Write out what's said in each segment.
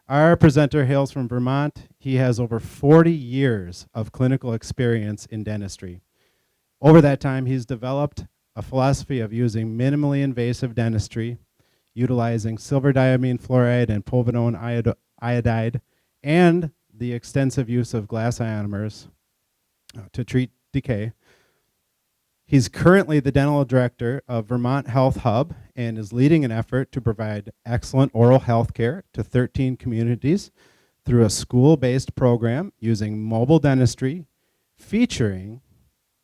Our presenter hails from Vermont. He has over 40 years of clinical experience in dentistry. Over that time, he's developed a philosophy of using minimally invasive dentistry, utilizing silver diamine fluoride and povidone iodide, and the extensive use of glass ionomers to treat decay. He's currently the dental director of Vermont Health Hub and is leading an effort to provide excellent oral health care to 13 communities through a school-based program using mobile dentistry, featuring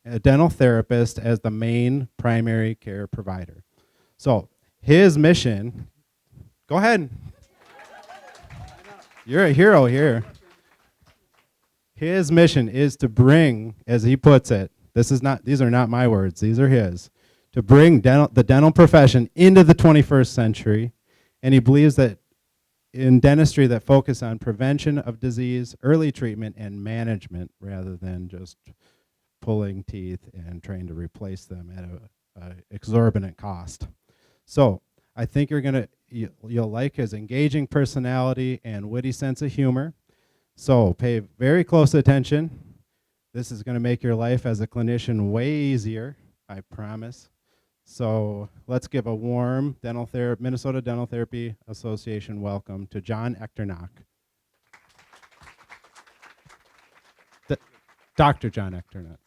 a dental therapist as the main primary care provider. So his mission, go ahead. You're a hero here. His mission is to bring, as he puts it, these are not my words, these are his, to bring the dental profession into the 21st century. And he believes that in dentistry that focus on prevention of disease, early treatment, and management rather than just pulling teeth and trying to replace them at a exorbitant cost. So I think you'll like his engaging personality and witty sense of humor. So pay very close attention. This is going to make your life as a clinician way easier, I promise. So let's give a warm Minnesota Dental Therapy Association welcome to John ECHTERNACH. Dr. John ECHTERNACH.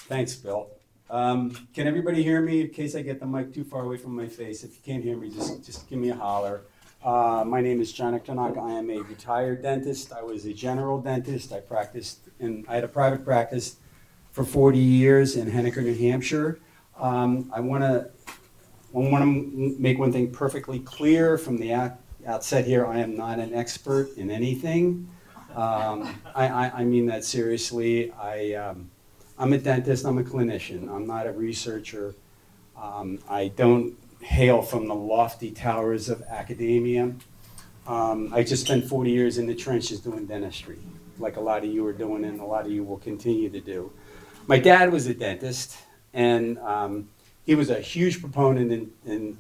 Thanks, Bill. Can everybody hear me in case I get the mic too far away from my face? If you can't hear me, just give me a holler. My name is John ECHTERNACH. I am a retired dentist. I was a general dentist. I had a private practice for 40 years in Henniker, New Hampshire. I want to make one thing perfectly clear from the outset here. I am not an expert in anything. I mean that seriously. I'm a dentist. I'm a clinician. I'm not a researcher. I don't hail from the lofty towers of academia. I just spent 40 years in the trenches doing dentistry, like a lot of you are doing and a lot of you will continue to do. My dad was a dentist, and he was a huge proponent in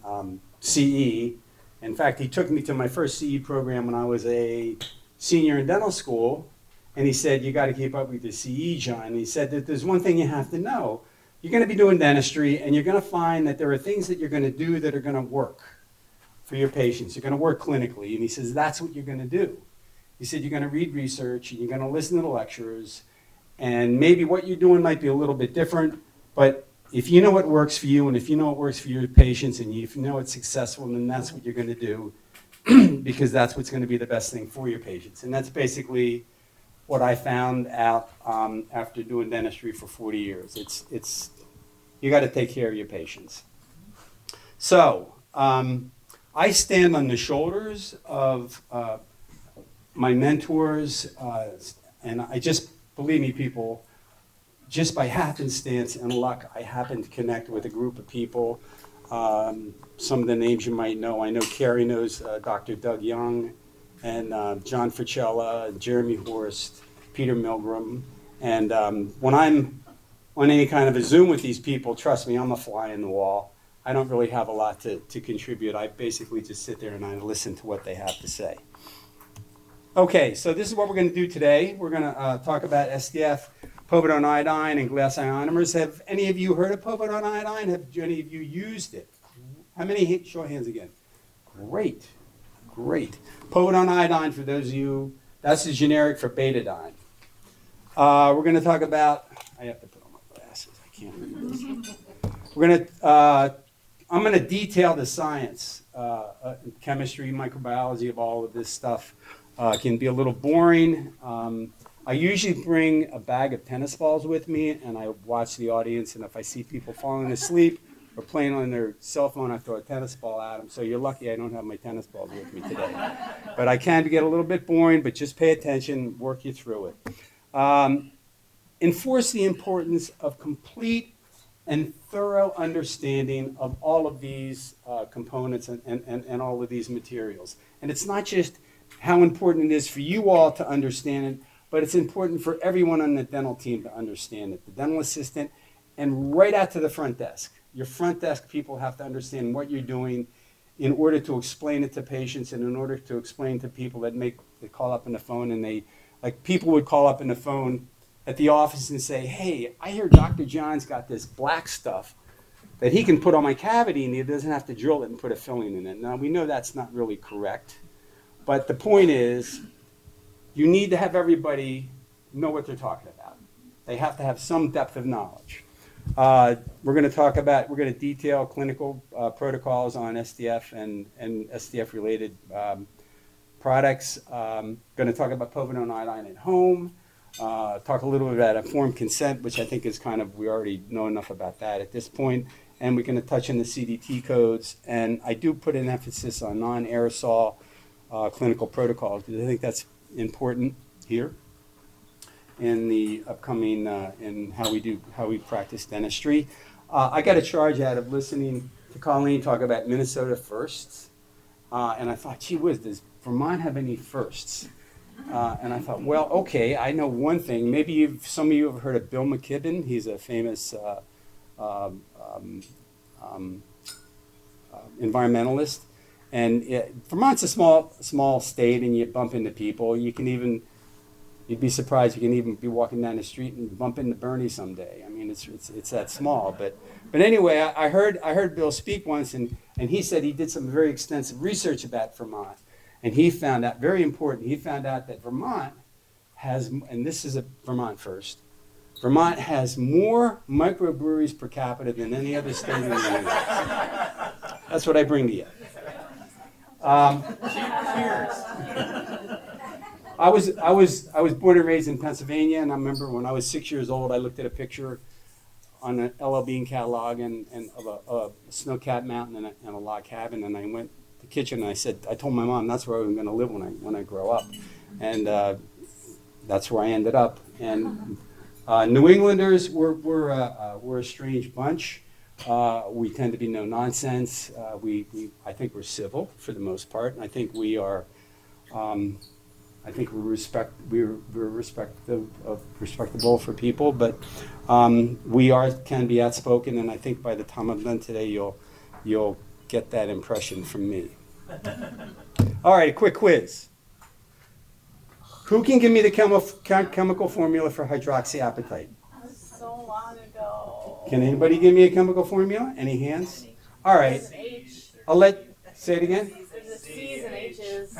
CE. In fact, he took me to my first CE program when I was a senior in dental school, and he said, "You got to keep up with the CE, John." And he said that there's one thing you have to know. You're going to be doing dentistry, and you're going to find that there are things that you're going to do that are going to work for your patients. You're going to work clinically. And he says, that's what you're going to do. He said, you're going to read research, and you're going to listen to the lecturers, and maybe what you're doing might be a little bit different, but if you know what works for you, and if you know what works for your patients, and if you know it's successful, then that's what you're going to do, because that's what's going to be the best thing for your patients. And that's basically what I found out after doing dentistry for 40 years. It's you got to take care of your patients. So I stand on the shoulders of my mentors, and I just, believe me, people, just by happenstance and luck, I happened to connect with a group of people. Some of the names you might know. I know Carrie knows Dr. Doug Young, and John Fricella, Jeremy Horst, Peter Milgram. And when I'm on any kind of a Zoom with these people, trust me, I'm a fly in the wall. I don't really have a lot to contribute. I basically just sit there and I listen to what they have to say. Okay, so this is what we're going to do today. We're going to talk about SDF, povidone iodine, and glass ionomers. Have any of you heard of povidone iodine? Have any of you used it? How many? Show of hands again. Great. Povidone iodine, for those of you, that's the generic for betadine. We're going to talk about, I have to put on my glasses, I can't read this. I'm going to detail the science, chemistry, microbiology of all of this stuff. Can be a little boring. I usually bring a bag of tennis balls with me, and I watch the audience, and if I see people falling asleep or playing on their cell phone, I throw a tennis ball at them. So you're lucky I don't have my tennis balls with me today. But I can get a little bit boring, but just pay attention, work you through it. Enforce the importance of complete and thorough understanding of all of these components and all of these materials. And it's not just how important it is for you all to understand it, but it's important for everyone on the dental team to understand it, the dental assistant, and right out to the front desk. Your front desk people have to understand what you're doing in order to explain it to patients and in order to explain to people that call up on the phone, and people would call up on the phone at the office and say, hey, I hear Dr. John's got this black stuff that he can put on my cavity and he doesn't have to drill it and put a filling in it. Now, we know that's not really correct, but the point is you need to have everybody know what they're talking about. They have to have some depth of knowledge. We're going to detail clinical protocols on SDF and SDF-related products. Going to talk about povidone iodine at home. Talk a little bit about informed consent, which I think is we already know enough about that at this point. And we're going to touch on the CDT codes. And I do put an emphasis on non-aerosol clinical protocols because I think that's important here in the upcoming in how we practice dentistry. I got a charge out of listening to Colleen talk about Minnesota firsts, and I thought, gee whiz, does Vermont have any firsts? And I thought, well, okay, I know one thing. Maybe some of you have heard of Bill McKibben. He's a famous environmentalist, and Vermont's a small state, and you bump into people. You'd be surprised. You can even be walking down the street and bump into Bernie someday. I mean, it's that small. But anyway, I heard Bill speak once, and he said he did some very extensive research about Vermont, and he found out very important. He found out that Vermont has, and this is a Vermont first. Vermont has more microbreweries per capita than any other state in the Union. That's what I bring to you. Cheers. I was born and raised in Pennsylvania, and I remember when I was 6 years old, I looked at a picture on an LL Bean catalog and of a snow-capped mountain and a log cabin, and I went to the kitchen and I told my mom that's where I'm going to live when I grow up, and that's where I ended up. And New Englanders we're a strange bunch. We tend to be no nonsense. I think we're civil for the most part, and I think we are. I think we're respectable for people, but we can be outspoken, and I think by the time I'm done today, you'll get that impression from me. All right, a quick quiz. Who can give me the chemical formula for hydroxyapatite? So long ago. Can anybody give me a chemical formula? Any hands? All right. Say it again. There's a C's and H's.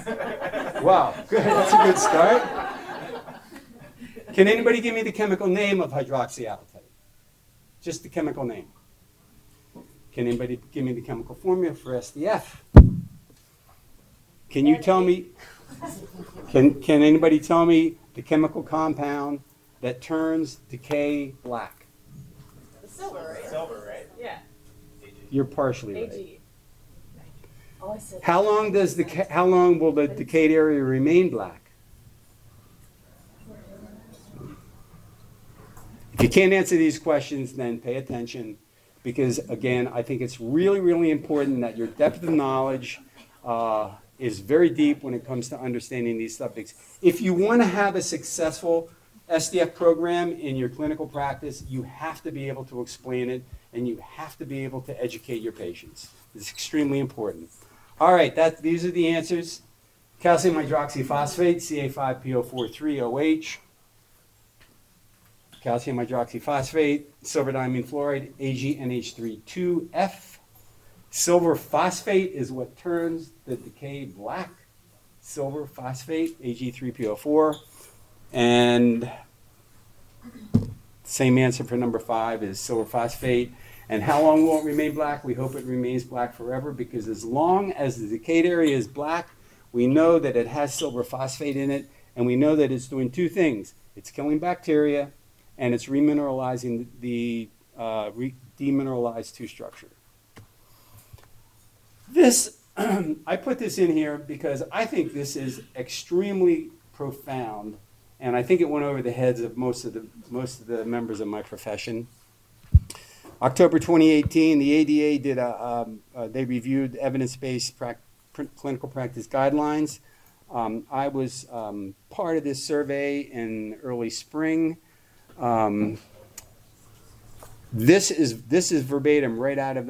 Wow, good. That's a good start. Can anybody give me the chemical name of hydroxyapatite? Just the chemical name. Can anybody give me the chemical formula for SDF? Can you tell me? Can anybody tell me the chemical compound that turns decay black? Silver, right? Silver, right? Yeah. You're partially right. AG. Oh, I said. How long will the decayed area remain black? If you can't answer these questions, then pay attention, because again, I think it's really, really important that your depth of knowledge is very deep when it comes to understanding these subjects. If you want to have a successful SDF program in your clinical practice, you have to be able to explain it, and you have to be able to educate your patients. It's extremely important. All right, these are the answers. Calcium hydroxyphosphate, Ca5PO43OH. Calcium hydroxyphosphate, silver diamine fluoride, AgNH32F. Silver phosphate is what turns the decay black. Silver phosphate, Ag3PO4. And same answer for number 5 is silver phosphate. And how long will it remain black? We hope it remains black forever, because as long as the decayed area is black, we know that it has silver phosphate in it, and we know that it's doing two things. It's killing bacteria, and it's remineralizing the demineralized tooth structure. This, I put this in here because I think this is extremely profound, and I think it went over the heads of most of the members of my profession. October 2018, the ADA did they reviewed evidence-based clinical practice guidelines. I was part of this survey in early spring. This is verbatim right out of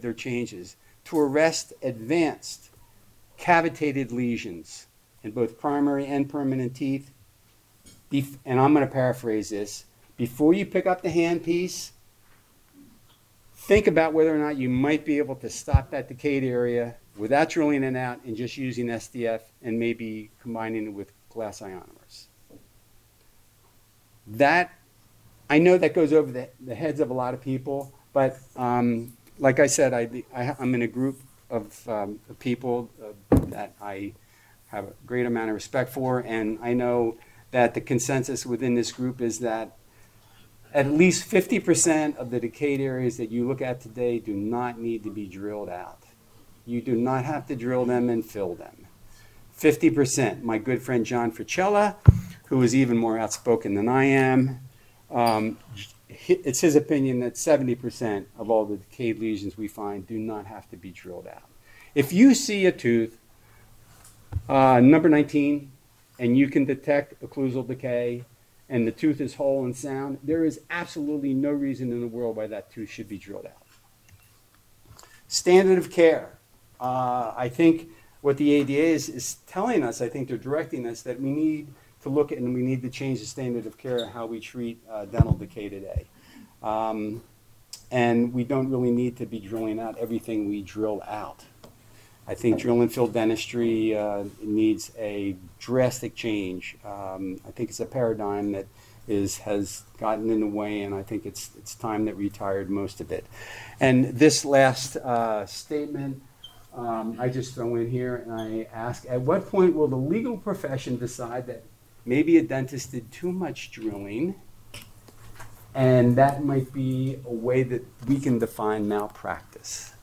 their changes. to arrest advanced cavitated lesions in both primary and permanent teeth. And I'm going to paraphrase this. Before you pick up the handpiece, think about whether or not you might be able to stop that decayed area without drilling it out and just using SDF and maybe combining it with glass ionomers. That, I know that goes over the heads of a lot of people, but like I said, I'm in a group of people that I have a great amount of respect for, and I know that the consensus within this group is that at least 50% of the decayed areas that you look at today do not need to be drilled out. You do not have to drill them and fill them. 50%. My good friend John Fricella, who is even more outspoken than I am, it's his opinion that 70% of all the decayed lesions we find do not have to be drilled out. If you see a tooth, number 19, and you can detect occlusal decay, and the tooth is whole and sound, there is absolutely no reason in the world why that tooth should be drilled out. Standard of care. I think what the ADA is telling us, I think they're directing us that we need to look at and we need to change the standard of care of how we treat dental decay today. And we don't really need to be drilling out everything we drill out. I think drill and fill dentistry needs a drastic change. I think it's a paradigm that has gotten in the way, and I think it's time that retired most of it. And this last statement, I just throw in here and I ask, at what point will the legal profession decide that maybe a dentist did too much drilling, and that might be a way that we can define malpractice?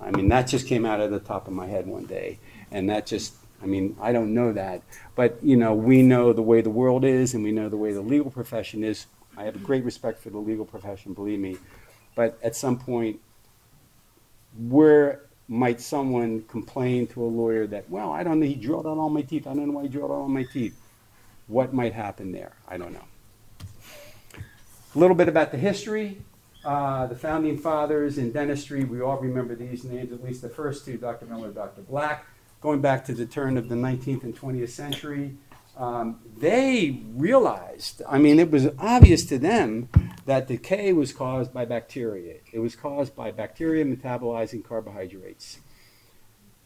I mean, that just came out of the top of my head one day, and that just, I mean, I don't know that, but you know, we know the way the world is, and we know the way the legal profession is. I have great respect for the legal profession, believe me, but at some point, where might someone complain to a lawyer that, well, I don't know, he drilled out all my teeth, I don't know why he drilled out all my teeth. What might happen there? I don't know. A little bit about the history. The founding fathers in dentistry, we all remember these names, at least the first two, Dr. Miller, Dr. Black, going back to the turn of the 19th and 20th century. They realized, I mean, it was obvious to them that decay was caused by bacteria. It was caused by bacteria metabolizing carbohydrates.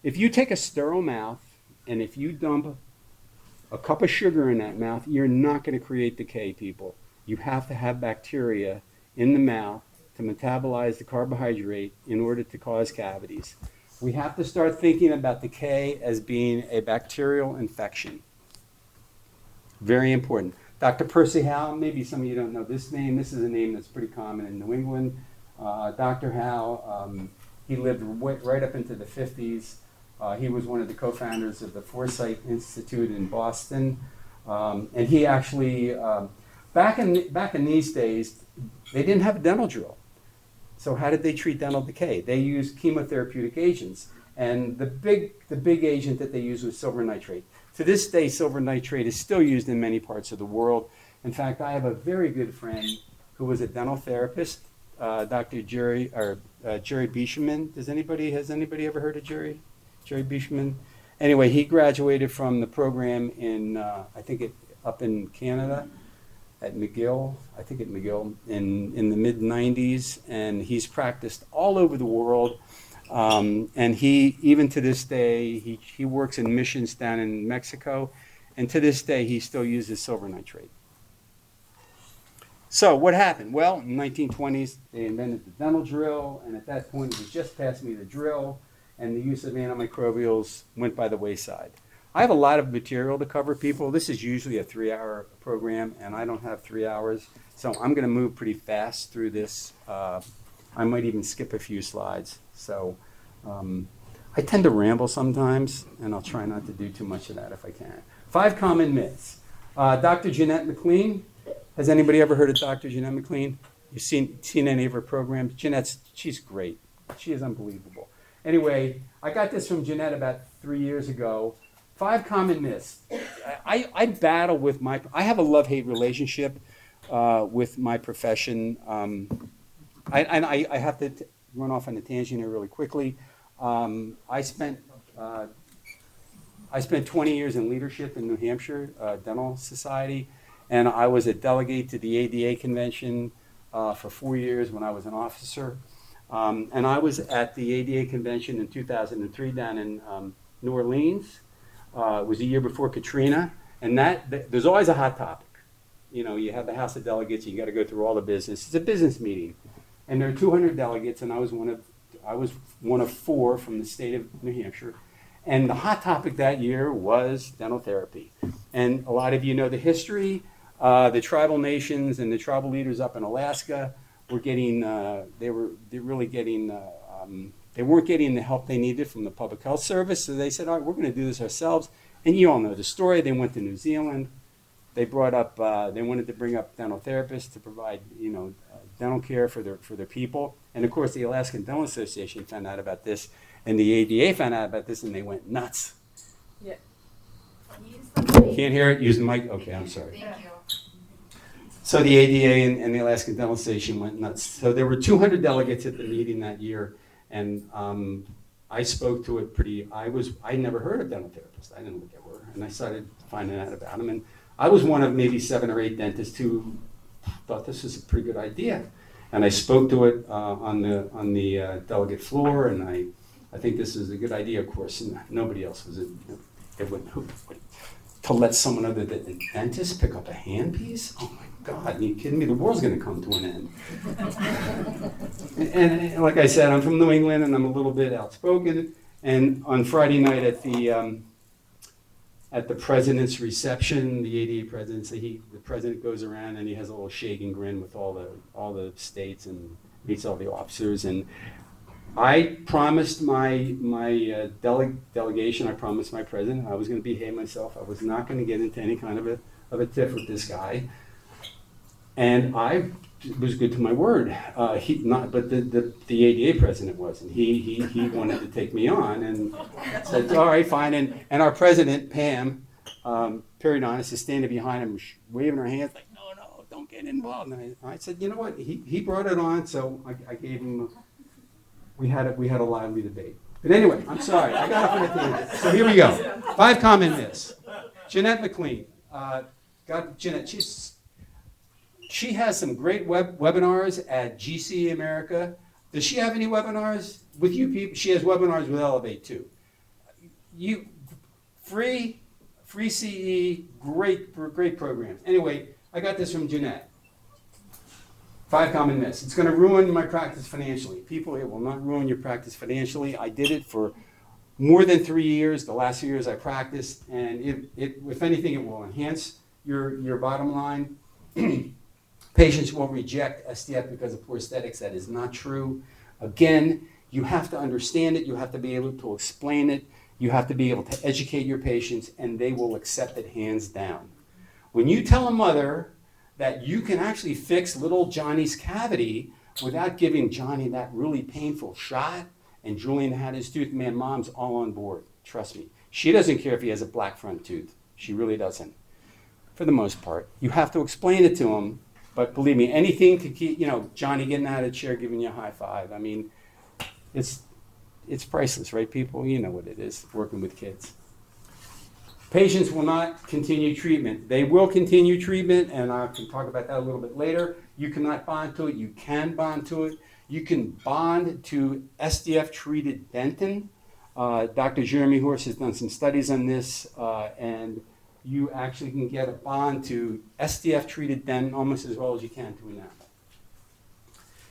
If you take a sterile mouth and if you dump a cup of sugar in that mouth, you're not going to create decay, people. You have to have bacteria in the mouth to metabolize the carbohydrate in order to cause cavities. We have to start thinking about decay as being a bacterial infection. Very important. Dr. Percy Howe, maybe some of you don't know this name. This is a name that's pretty common in New England. Dr. Howe, he lived right up into the 50s. He was one of the co-founders of the Foresight Institute in Boston. And he actually, back in these days, they didn't have a dental drill. So how did they treat dental decay? They used chemotherapeutic agents. And the big agent that they used was silver nitrate. To this day, silver nitrate is still used in many parts of the world. In fact, I have a very good friend who was a dental therapist, Dr. Jerry Beishman. Has anybody ever heard of Jerry Beishman? Anyway, he graduated from the program in, up in Canada at McGill, in the mid-90s, and he's practiced all over the world. And he, even to this day, he works in missions down in Mexico, and to this day, he still uses silver nitrate. So what happened? Well, in the 1920s, they invented the dental drill, and at that point, it was just past me the drill, and the use of antimicrobials went by the wayside. I have a lot of material to cover, people. This is usually a 3-hour program, and I don't have 3 hours, so I'm going to move pretty fast through this. I might even skip a few slides. So I tend to ramble sometimes, and I'll try not to do too much of that if I can. 5 common myths. Dr. Jeanette McLean. Has anybody ever heard of Dr. Jeanette McLean? You've seen any of her programs? She's great. She is unbelievable. Anyway, I got this from Jeanette about 3 years ago. 5 common myths. I battle with I have a love-hate relationship with my profession. I have to run off on a tangent here really quickly. I spent 20 years in leadership in New Hampshire Dental Society, and I was a delegate to the ADA convention for 4 years when I was an officer. And I was at the ADA convention in 2003 down in New Orleans. It was a year before Katrina, and there's always a hot topic. You know, you have the House of Delegates, you got to go through all the business. It's a business meeting, and there are 200 delegates, and I was one of 4 from the state of New Hampshire. And the hot topic that year was dental therapy. And a lot of you know the history. The tribal nations and the tribal leaders up in Alaska were getting, they weren't getting the help they needed from the public health service. So they said, all right, we're going to do this ourselves. And you all know the story. They went to New Zealand. They brought up, they wanted to bring up dental therapists to provide, dental care for their people. And of course, the Alaskan Dental Association found out about this, and the ADA found out about this, and they went nuts. Yeah. Can't hear it? Use the mic? Okay, I'm sorry. Thank you. So the ADA and the Alaskan Dental Association went nuts. So there were 200 delegates at the meeting that year, and I spoke to it I never heard of dental therapists. I didn't know what they were, and I started finding out about them. And I was one of maybe 7 or 8 dentists who thought this was a pretty good idea. And I spoke to it on the delegate floor, and I think this is a good idea, of course, and nobody else was to let someone other than a dentist pick up a handpiece? Oh my God, are you kidding me? The world's gonna come to an end. and like I said, I'm from New England and I'm a little bit outspoken. And on Friday night at the president's reception, the ADA president, the president goes around and he has a little shaking grin with all the states and meets all the officers. And I promised my delegation, I promised my president, I was going to behave myself. I was not going to get into any kind of a tiff with this guy. And I was good to my word. But the ADA president wasn't. He wanted to take me on and said, all right, fine. And our president, Pam, periodontist, is standing behind him, waving her hands like, no, don't get involved. And I said, you know what? He brought it on, so I gave him. We had a lively debate. But anyway, I'm sorry. I got off on a tangent. So here we go. 5 common myths. Jeanette McLean. Jeanette, she has some great webinars at GC America. Does she have any webinars with you people? She has webinars with Elevate too. Free CE, great programs. Anyway, I got this from Jeanette. 5 common myths. It's going to ruin my practice financially. People, it will not ruin your practice financially. I did it for more than 3 years, the last 2 years I practiced, and if anything, it will enhance your bottom line. Patients will reject SDF because of poor aesthetics. That is not true. Again, you have to understand it. You have to be able to explain it. You have to be able to educate your patients, and they will accept it hands down. When you tell a mother that you can actually fix little Johnny's cavity without giving Johnny that really painful shot, and Julian had his tooth, man, mom's all on board. Trust me. She doesn't care if he has a black front tooth. She really doesn't, for the most part. You have to explain it to him, but believe me, anything to keep, Johnny getting out of the chair, giving you a high five. I mean, it's priceless, right, people? You know what it is, working with kids. Patients will not continue treatment. They will continue treatment, and I can talk about that a little bit later. You cannot bond to it. You can bond to it. You can bond to SDF-treated dentin. Dr. Jeremy Horst has done some studies on this, and you actually can get a bond to SDF-treated dentin almost as well as you can to enamel.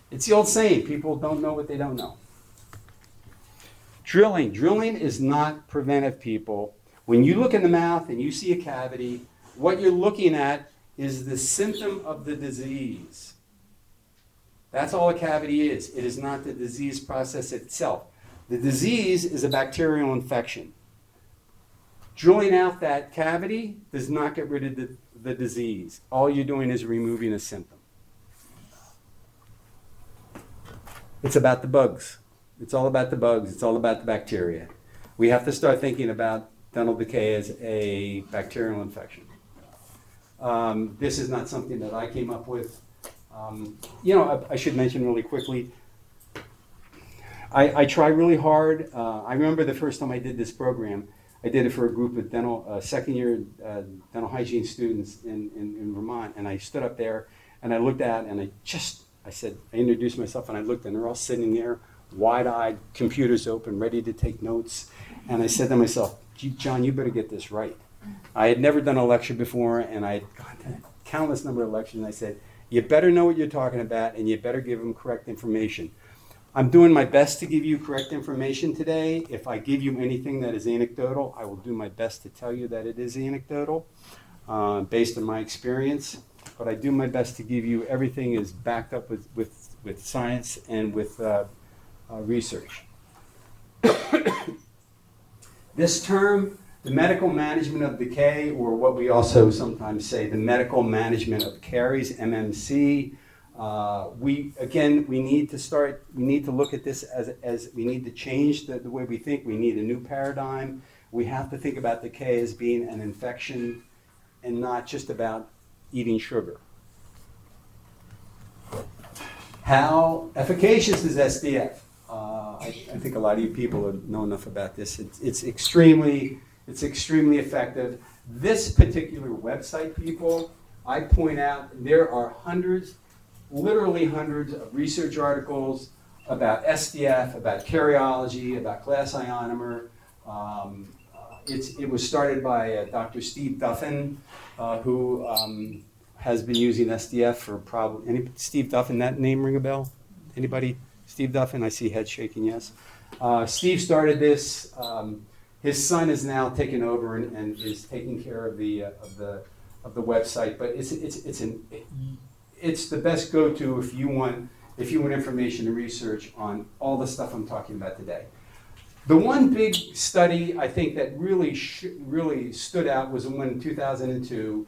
It's the old saying, people don't know what they don't know. Drilling is not preventive, people. When you look in the mouth and you see a cavity, what you're looking at is the symptom of the disease. That's all a cavity is. It is not the disease process itself. The disease is a bacterial infection. Drilling out that cavity does not get rid of the disease. All you're doing is removing a symptom. It's about the bugs. It's all about the bugs. It's all about the bacteria. We have to start thinking about dental decay as a bacterial infection. This is not something that I came up with. I should mention really quickly, I try really hard. I remember the first time I did this program, I did it for a group of second-year dental hygiene students in Vermont, and I stood up there and I looked at and I introduced myself and I looked and they're all sitting there, wide-eyed, computers open, ready to take notes. And I said to myself, John, you better get this right. I had never done a lecture before, and I had gone to countless number of lectures, and I said, you better know what you're talking about, and you better give them correct information. I'm doing my best to give you correct information today. If I give you anything that is anecdotal, I will do my best to tell you that it is anecdotal, based on my experience. But I do my best to give you everything is backed up with science and with research. This term, the medical management of decay, or what we also sometimes say, the medical management of caries, MMC. We need to look at this as we need to change the way we think. We need a new paradigm. We have to think about decay as being an infection and not just about eating sugar. How efficacious is SDF? I think a lot of you people know enough about this. It's extremely effective. This particular website, people, I point out there are literally hundreds of research articles about SDF, about cariology, about Glass Ionomer. It was started by Dr. Steve Duffin, who has been using SDF for probably, Steve Duffin, that name ring a bell? Anybody? Steve Duffin, I see head shaking, yes. Steve started this. His son is now taken over and is taking care of the website. But it's the best go-to if you want information and research on all the stuff I'm talking about today. The one big study I think that really stood out was the one in 2002,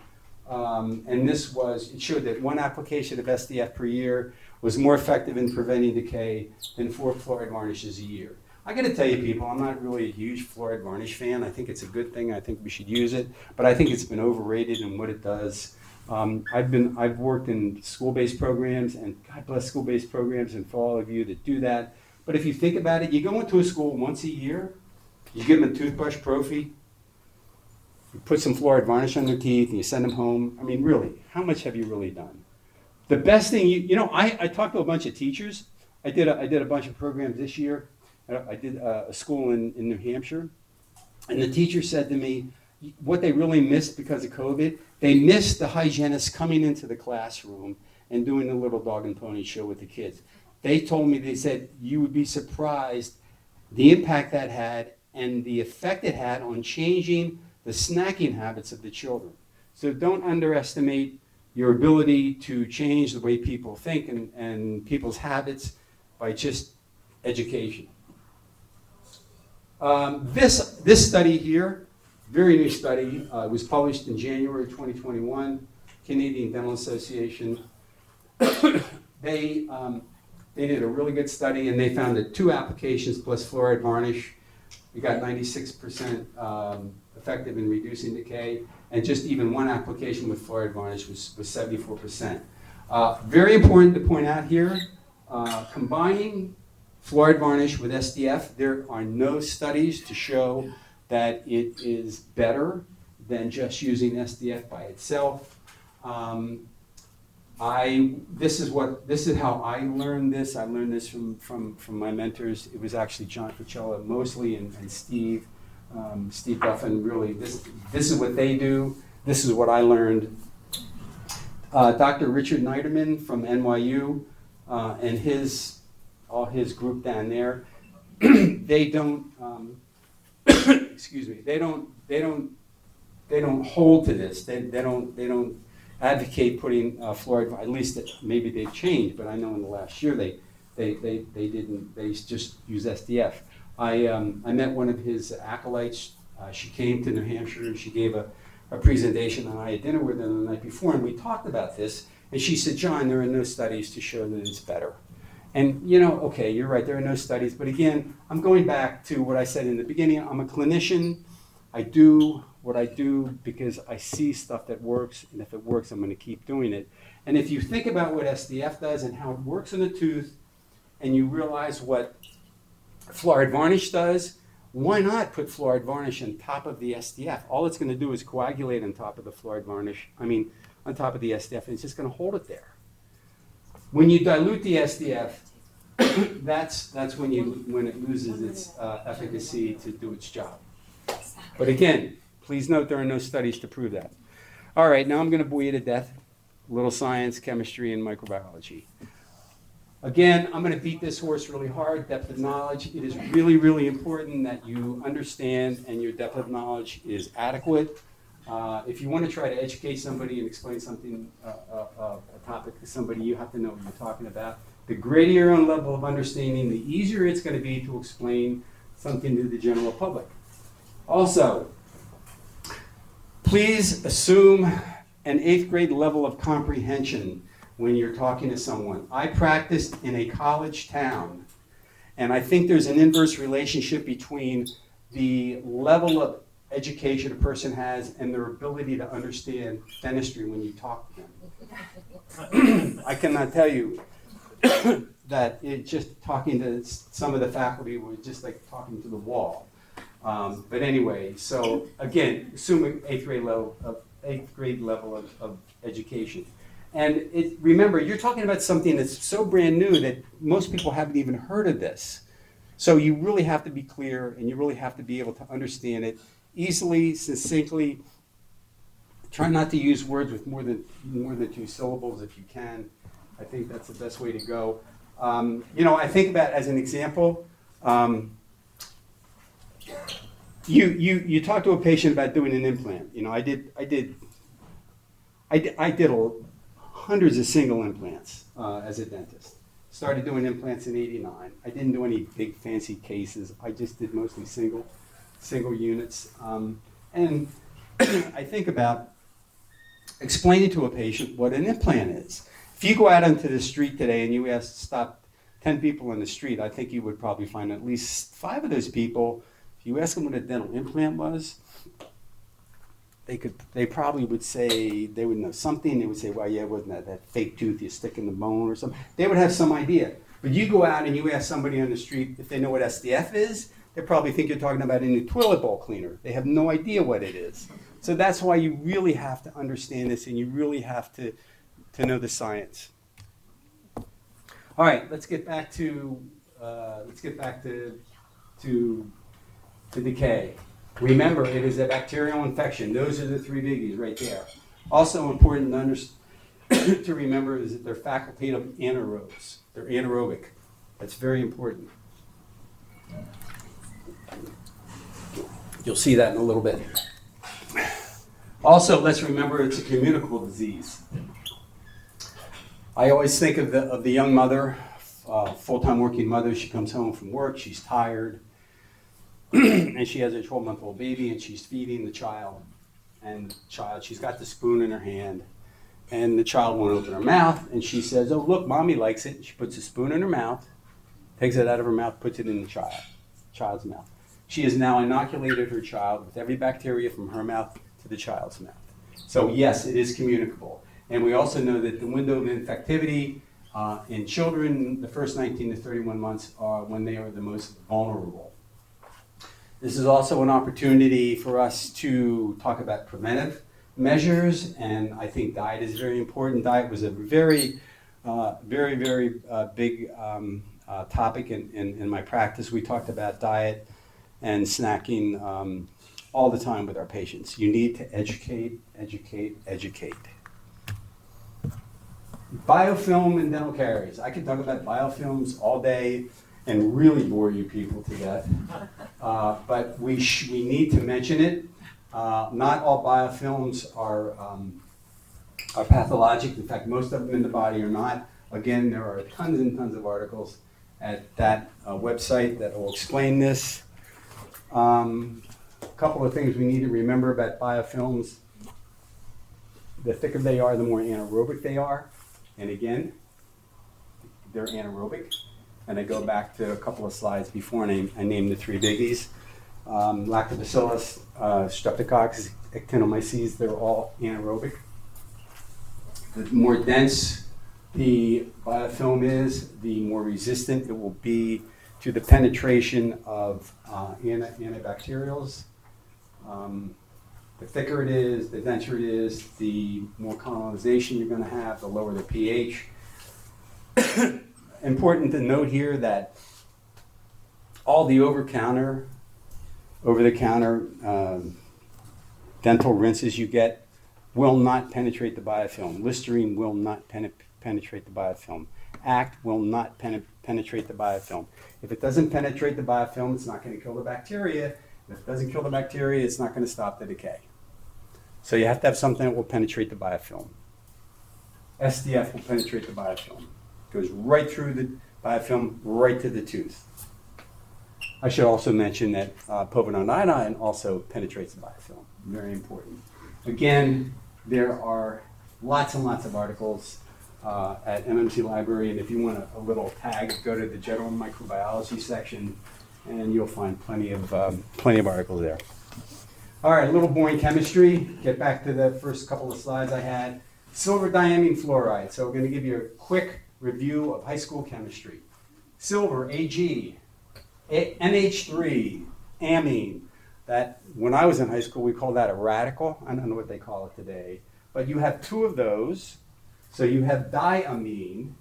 and it showed that one application of SDF per year was more effective in preventing decay than 4 fluoride varnishes a year. I got to tell you, people, I'm not really a huge fluoride varnish fan. I think it's a good thing. I think we should use it, but I think it's been overrated in what it does. I've worked in school-based programs, and God bless school-based programs, and for all of you that do that. But if you think about it, you go into a school once a year, you give them a toothbrush prophy, you put some fluoride varnish on their teeth, and you send them home. I mean, really, how much have you really done? The best thing, I talked to a bunch of teachers. I did a bunch of programs this year. I did a school in New Hampshire, and the teacher said to me, what they really missed because of COVID, they missed the hygienist coming into the classroom and doing the little dog and pony show with the kids. They told me, they said, you would be surprised the impact that had and the effect it had on changing the snacking habits of the children. So don't underestimate your ability to change the way people think and people's habits by just education. This study here, very new study, was published in January 2021, Canadian Dental Association. They did a really good study, and they found that 2 applications plus fluoride varnish, we got 96% effective in reducing decay, and just even 1 application with fluoride varnish was 74%. Very important to point out here, combining fluoride varnish with SDF, there are no studies to show that it is better than just using SDF by itself. This is how I learned this. I learned this from my mentors. It was actually John Coachella mostly and Steve Duffin. Really, this is what they do. This is what I learned. Dr. Richard Niederman from NYU and all his group down there, they don't excuse me. They don't hold to this. They don't advocate putting fluoride. At least maybe they've changed, but I know in the last year they didn't. They just use SDF. I met one of his acolytes. She came to New Hampshire and she gave a presentation, and I had dinner with her the night before, and we talked about this. And she said, "John, there are no studies to show that it's better." And okay, you're right, there are no studies. But again, I'm going back to what I said in the beginning. I'm a clinician. I do what I do because I see stuff that works, and if it works, I'm going to keep doing it. And if you think about what SDF does and how it works in the tooth, and you realize what fluoride varnish does. Why not put fluoride varnish on top of the SDF? All it's going to do is coagulate on top of the fluoride varnish, on top of the SDF, and it's just going to hold it there. When you dilute the SDF, that's when it loses its efficacy to do its job. But again, please note there are no studies to prove that. All right, now I'm going to bore you to death. A little science, chemistry, and microbiology. Again, I'm going to beat this horse really hard. Depth of knowledge. It is really, really important that you understand and your depth of knowledge is adequate. If you want to try to educate somebody and explain something, a topic to somebody, you have to know what you're talking about. The greater your own level of understanding, the easier it's going to be to explain something to the general public. Also, please assume an 8th grade level of comprehension when you're talking to someone. I practiced in a college town, and I think there's an inverse relationship between the level of education a person has and their ability to understand dentistry when you talk to them. I cannot tell you that just talking to some of the faculty was just like talking to the wall. But anyway, so again, assuming 8th grade level of education. And remember, you're talking about something that's so brand new that most people haven't even heard of this. So you really have to be clear, and you really have to be able to understand it easily, succinctly. Try not to use words with more than 2 syllables if you can. I think that's the best way to go. I think about, as an example, you talk to a patient about doing an implant. I did hundreds of single implants as a dentist. Started doing implants in '89. I didn't do any big fancy cases. I just did mostly single units. And I think about explaining to a patient what an implant is. If you go out onto the street today and you stop 10 people in the street, I think you would probably find at least 5 of those people, if you ask them what a dental implant was, they probably would say, they would know something. They would say, well, yeah, wasn't that fake tooth you stick in the bone or something? They would have some idea. But you go out and you ask somebody on the street if they know what SDF is, they probably think you're talking about a new toilet bowl cleaner. They have no idea what it is. So that's why you really have to understand this, and you really have to know the science. All right, let's get back to decay. Remember, it is a bacterial infection. Those are the 3 biggies right there. Also important to remember is that they're facultative anaerobes. They're anaerobic. That's very important. You'll see that in a little bit. Also, let's remember it's a communicable disease. I always think of the young mother, full-time working mother. She comes home from work, she's tired, and she has a 12-month-old baby, and she's feeding the child. And she's got the spoon in her hand, and the child won't open her mouth, and she says, oh, look, mommy likes it. She puts the spoon in her mouth, takes it out of her mouth, puts it in the child's mouth. She has now inoculated her child with every bacteria from her mouth to the child's mouth. So yes, it is communicable. And we also know that the window of infectivity in children, the first 19 to 31 months are when they are the most vulnerable. This is also an opportunity for us to talk about preventive measures, and I think diet is very important. Diet was a very big topic in my practice. We talked about diet and snacking all the time with our patients. You need to educate. Biofilm and dental caries. I could talk about biofilms all day and really bore you people to death, but we need to mention it. Not all biofilms are pathologic. In fact, most of them in the body are not. Again, there are tons and tons of articles at that website that will explain this. A couple of things we need to remember about biofilms. The thicker they are, the more anaerobic they are. And again, they're anaerobic. And I go back to a couple of slides before, and I named the 3 biggies. Lactobacillus, Streptococcus, Actinomyces, they're all anaerobic. The more dense the biofilm is, the more resistant it will be to the penetration of antibacterials. The thicker it is, the denser it is, the more colonization you're going to have, the lower the pH. Important to note here that all the over-the-counter dental rinses you get will not penetrate the biofilm. Listerine will not penetrate the biofilm. Act will not penetrate the biofilm. If it doesn't penetrate the biofilm, it's not going to kill the bacteria. If it doesn't kill the bacteria, it's not going to stop the decay. So you have to have something that will penetrate the biofilm. SDF will penetrate the biofilm. Goes right through the biofilm, right to the tooth. I should also mention that povidone iodine also penetrates the biofilm. Very important. Again, there are lots and lots of articles at MMC Library, and if you want a little tag, go to the general microbiology section, and you'll find plenty of articles there. All right, a little boring chemistry. Get back to the first couple of slides I had. Silver diamine fluoride. So we're going to give you a quick review of high school chemistry. Silver, Ag, NH3, amine. That, when I was in high school, we called that a radical. I don't know what they call it today. But you have two of those. So you have diamine,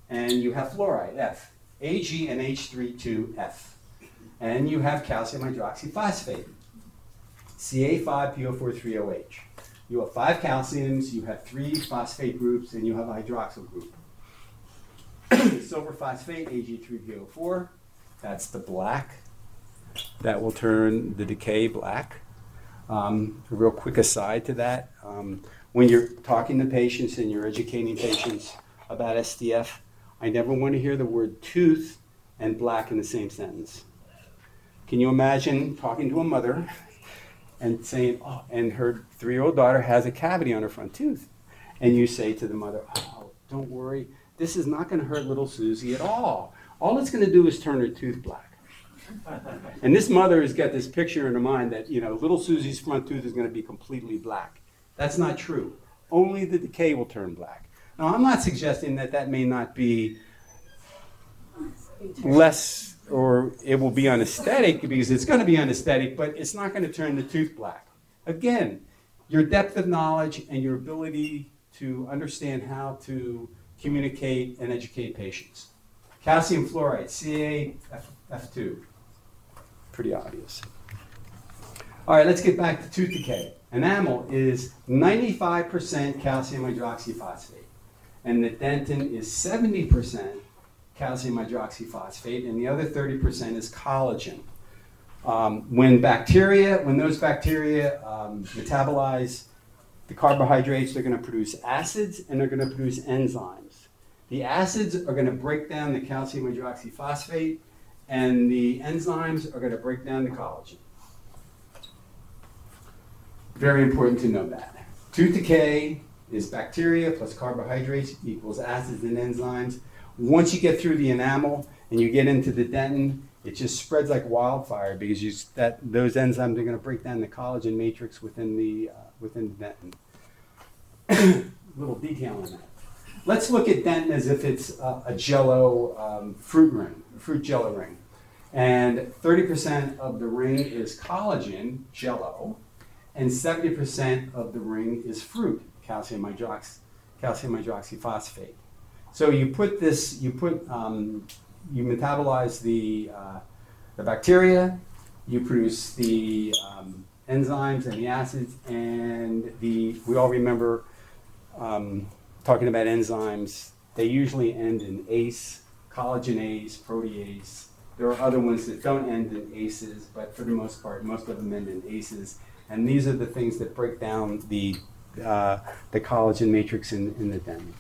and you have fluoride, F. Ag and H3, 2F. And you have calcium hydroxyphosphate, Ca5PO4,3OH. You have 5 calciums, you have 3 phosphate groups, and you have a hydroxyl group. Silver phosphate, Ag3PO4, that's the black. That will turn the decay black. A real quick aside to that, when you're talking to patients and you're educating patients about SDF, I never want to hear the word tooth and black in the same sentence. Can you imagine talking to a mother and saying, oh, and her 3-year-old daughter has a cavity on her front tooth. And you say to the mother, oh, don't worry, this is not going to hurt little Susie at all. All it's going to do is turn her tooth black. And this mother has got this picture in her mind that, you know, little Susie's front tooth is going to be completely black. That's not true. Only the decay will turn black. Now, I'm not suggesting that that may not be less, or it will be unesthetic, because it's going to be unesthetic, but it's not going to turn the tooth black. Again, your depth of knowledge and your ability to understand how to communicate and educate patients. Calcium fluoride, CaF2. Pretty obvious. All right, let's get back to tooth decay. Enamel is 95% calcium hydroxyphosphate, and the dentin is 70% calcium hydroxyphosphate, and the other 30% is collagen. When those bacteria metabolize the carbohydrates, they're going to produce acids and they're going to produce enzymes. The acids are going to break down the calcium hydroxyphosphate, and the enzymes are going to break down the collagen. Very important to know that. Tooth decay is bacteria plus carbohydrates equals acids and enzymes. Once you get through the enamel and you get into the dentin, it just spreads like wildfire, because those enzymes are going to break down the collagen matrix within the dentin. Little detail on that. Let's look at dentin as if it's a jello fruit jello ring. And 30% of the ring is collagen, jello, and 70% of the ring is fruit, calcium hydroxyphosphate. So you metabolize the bacteria, you produce the enzymes and the acids, and we all remember talking about enzymes. They usually end in ACE, collagenase, protease. There are other ones that don't end in ACEs, but for the most part, most of them end in ACEs. And these are the things that break down the collagen matrix in the dentin.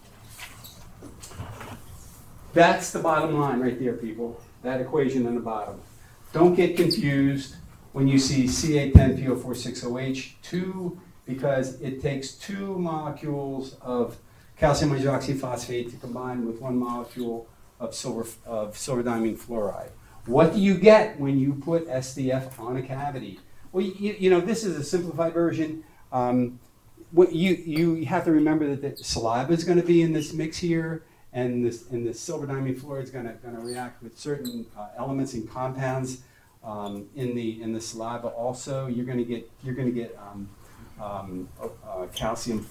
That's the bottom line right there, people. That equation on the bottom. Don't get confused when you see Ca10PO46OH, 2, because it takes 2 molecules of calcium hydroxyphosphate to combine with 1 molecule of silver diamine fluoride. What do you get when you put SDF on a cavity? Well, you know, this is a simplified version. What you have to remember that the saliva is going to be in this mix here, and the silver diamine fluoride is going to react with certain elements and compounds in the saliva. Also, you're going to get calcium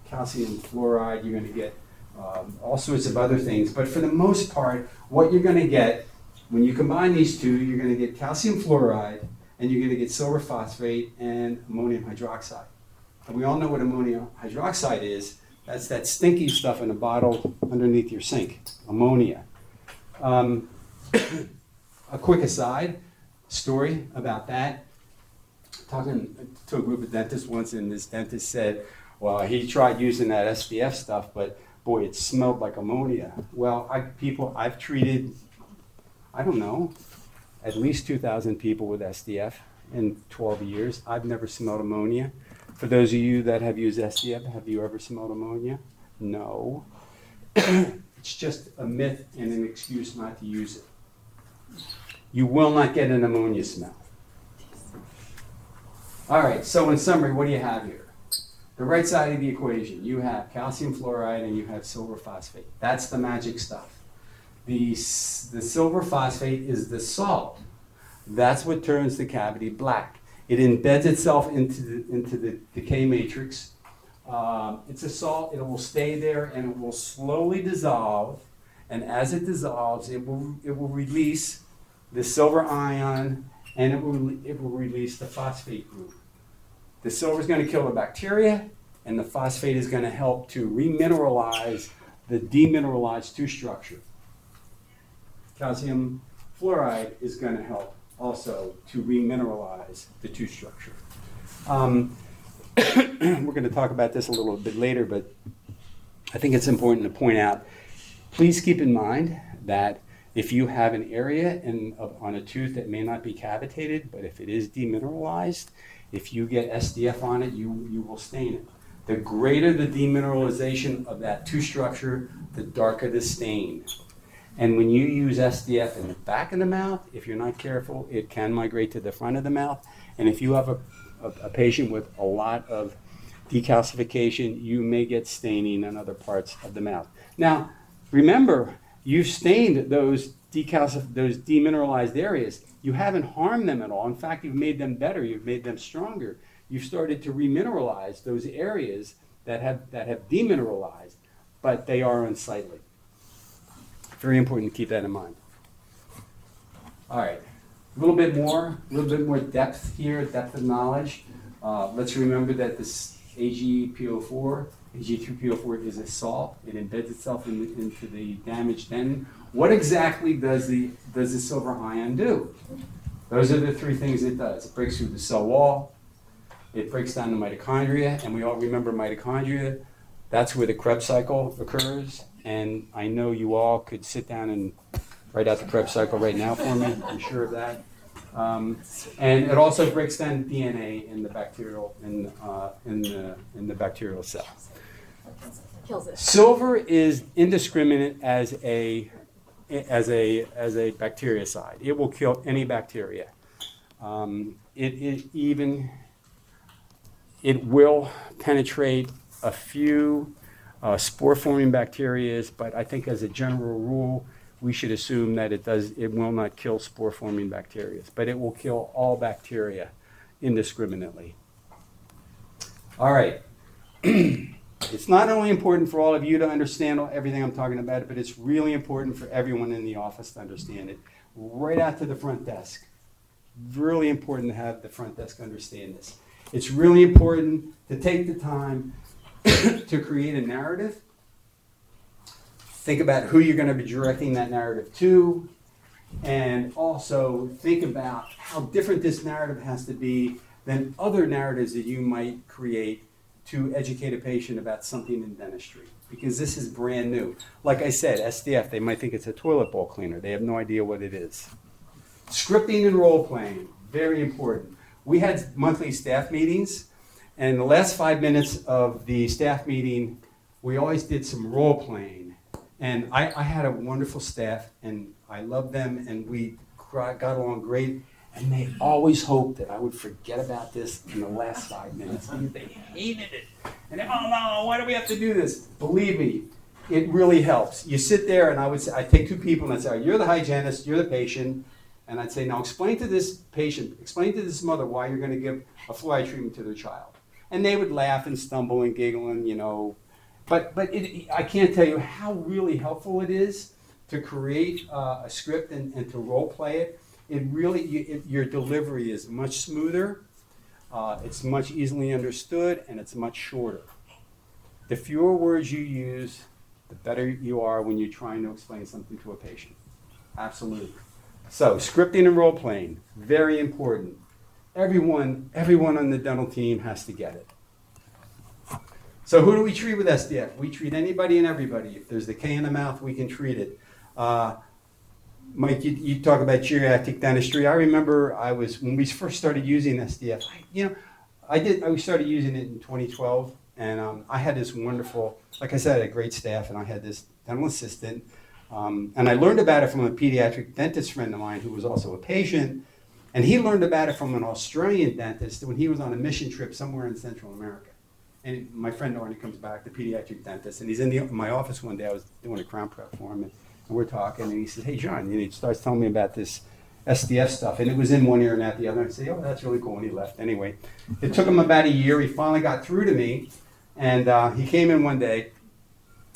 fluoride. You're going to get all sorts of other things. But for the most part, what you're going to get when you combine these two, you're going to get calcium fluoride, and you're going to get silver phosphate and ammonium hydroxide. And we all know what ammonium hydroxide is. That's that stinky stuff in a bottle underneath your sink, ammonia. A quick aside story about that. Talking to a group of dentists once, and this dentist said, well, he tried using that SDF stuff, but boy, it smelled like ammonia. Well, I've treated, I don't know, at least 2,000 people with SDF in 12 years. I've never smelled ammonia. For those of you that have used SDF, have you ever smelled ammonia? No. It's just a myth and an excuse not to use it. You will not get an ammonia smell. All right, so in summary, what do you have here? The right side of the equation, you have calcium fluoride and you have silver phosphate. That's the magic stuff. The silver phosphate is the salt. That's what turns the cavity black. It embeds itself into the decay matrix. It's a salt. It will stay there and it will slowly dissolve. And as it dissolves, it will release the silver ion, and it will release the phosphate group. The silver is going to kill the bacteria, and the phosphate is going to help to remineralize the demineralized tooth structure. Calcium fluoride is going to help also to remineralize the tooth structure. We're going to talk about this a little bit later, but I think it's important to point out, please keep in mind that if you have an area on a tooth that may not be cavitated, but if it is demineralized, if you get SDF on it, you will stain it. The greater the demineralization of that tooth structure, the darker the stain. And when you use SDF in the back of the mouth, if you're not careful, it can migrate to the front of the mouth. And if you have a patient with a lot of decalcification, you may get staining in other parts of the mouth. Now, remember, you've stained those demineralized areas. You haven't harmed them at all. In fact, you've made them better. You've made them stronger. You've started to remineralize those areas that have demineralized, but they are unsightly. Very important to keep that in mind. All right, a little bit more depth here, depth of knowledge. Let's remember that this AgPO4 is a salt. It embeds itself into the damaged dentin. What exactly does the silver ion do? Those are the three things it does. It breaks through the cell wall. It breaks down the mitochondria, and we all remember mitochondria. That's where the Krebs cycle occurs. And I know you all could sit down and write out the Krebs cycle right now for me. I'm sure of that. And it also breaks down DNA in the bacterial in the bacterial cell. Kills it. Silver is indiscriminate as a bactericide. It will kill any bacteria. It will penetrate a few spore-forming bacteria, but I think as a general rule, we should assume that it will not kill spore-forming bacteria, but it will kill all bacteria indiscriminately. All right. It's not only important for all of you to understand everything I'm talking about, but it's really important for everyone in the office to understand it. Right out to the front desk. Really important to have the front desk understand this. It's really important to take the time to create a narrative. Think about who you're going to be directing that narrative to, and also think about how different this narrative has to be than other narratives that you might create to educate a patient about something in dentistry, because this is brand new. Like I said, SDF, they might think it's a toilet bowl cleaner. They have no idea what it is. Scripting and role playing, very important. We had monthly staff meetings, and the last 5 minutes of the staff meeting, we always did some role playing. And I had a wonderful staff, and I loved them, and we got along great. And they always hoped that I would forget about this in the last 5 minutes. They hated it. And they, oh no, why do we have to do this? Believe me, it really helps. You sit there, and I take two people, and I'd say, you're the hygienist, you're the patient, and I'd say, now explain to this patient, explain to this mother why you're going to give a fluoride treatment to their child. And they would laugh and stumble and giggle and, but I can't tell you how really helpful it is to create a script and to role play it. It really, your delivery is much smoother, it's much easily understood, and it's much shorter. The fewer words you use, the better you are when you're trying to explain something to a patient. Absolutely. So scripting and role playing, very important. Everyone on the dental team has to get it. So who do we treat with SDF? We treat anybody and everybody. If there's decay in the mouth, we can treat it. Mike, you talk about geriatric dentistry. I remember when we first started using SDF, we started using it in 2012, and I had this wonderful, like I said, I had a great staff, and I had this dental assistant, and I learned about it from a pediatric dentist friend of mine who was also a patient, and he learned about it from an Australian dentist when he was on a mission trip somewhere in Central America. And my friend Arnie comes back, the pediatric dentist, and he's in my office one day. I was doing a crown prep for him, and we're talking, and he says, hey, John, he starts telling me about this SDF stuff, and it was in one ear and out the other. I say, oh, that's really cool, and he left. Anyway, it took him about a year. He finally got through to me, and he came in one day.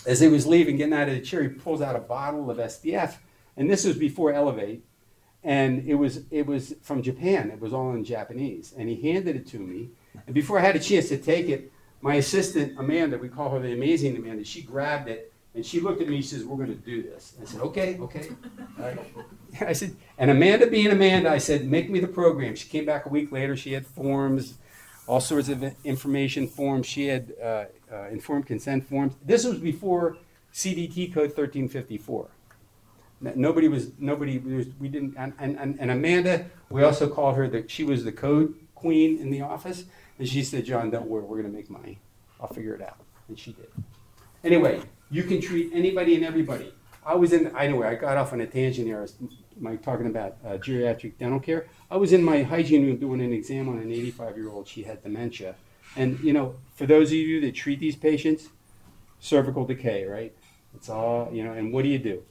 As he was leaving, getting out of the chair, he pulls out a bottle of SDF, and this was before Elevate, and it was from Japan. It was all in Japanese, and he handed it to me, and before I had a chance to take it, my assistant, Amanda, we call her the amazing Amanda, she grabbed it, and she looked at me, she says, we're going to do this. I said, okay. All right. I said, and Amanda being Amanda, I said, make me the program. She came back a week later, she had forms, all sorts of information forms. She had informed consent forms. This was before CDT code 1354. We didn't, and Amanda, we also called her, she was the code queen in the office. And she said, John, don't worry, we're going to make money. I'll figure it out. And she did. Anyway, you can treat anybody and everybody. I got off on a tangent here. Mike talking about geriatric dental care. I was in my hygiene room doing an exam on an 85-year-old. She had dementia. And, for those of you that treat these patients, cervical decay, right? It's all, and what do?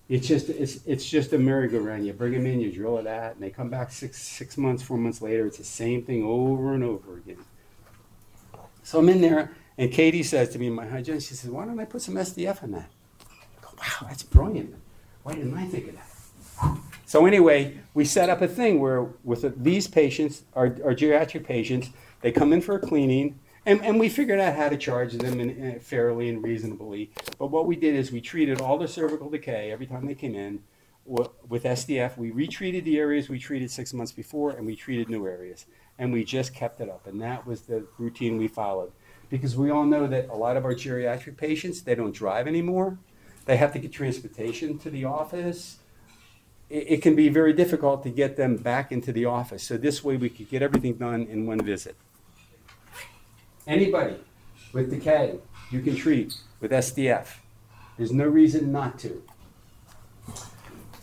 It's just a merry-go-round. You bring them in, you drill it out, and they come back 6 months, 4 months later. It's the same thing over and over again. So I'm in there, and Katie says to me, my hygienist, she says, why don't I put some SDF in that? I go, wow, that's brilliant. Why didn't I think of that? So anyway, we set up a thing where with these patients, our geriatric patients, they come in for a cleaning, and we figured out how to charge them fairly and reasonably. But what we did is we treated all their cervical decay every time they came in with SDF. We retreated the areas we treated 6 months before, and we treated new areas. And we just kept it up. And that was the routine we followed. Because we all know that a lot of our geriatric patients, they don't drive anymore. They have to get transportation to the office. It can be very difficult to get them back into the office. So this way we could get everything done in one visit. Anybody with decay, you can treat with SDF. There's no reason not to.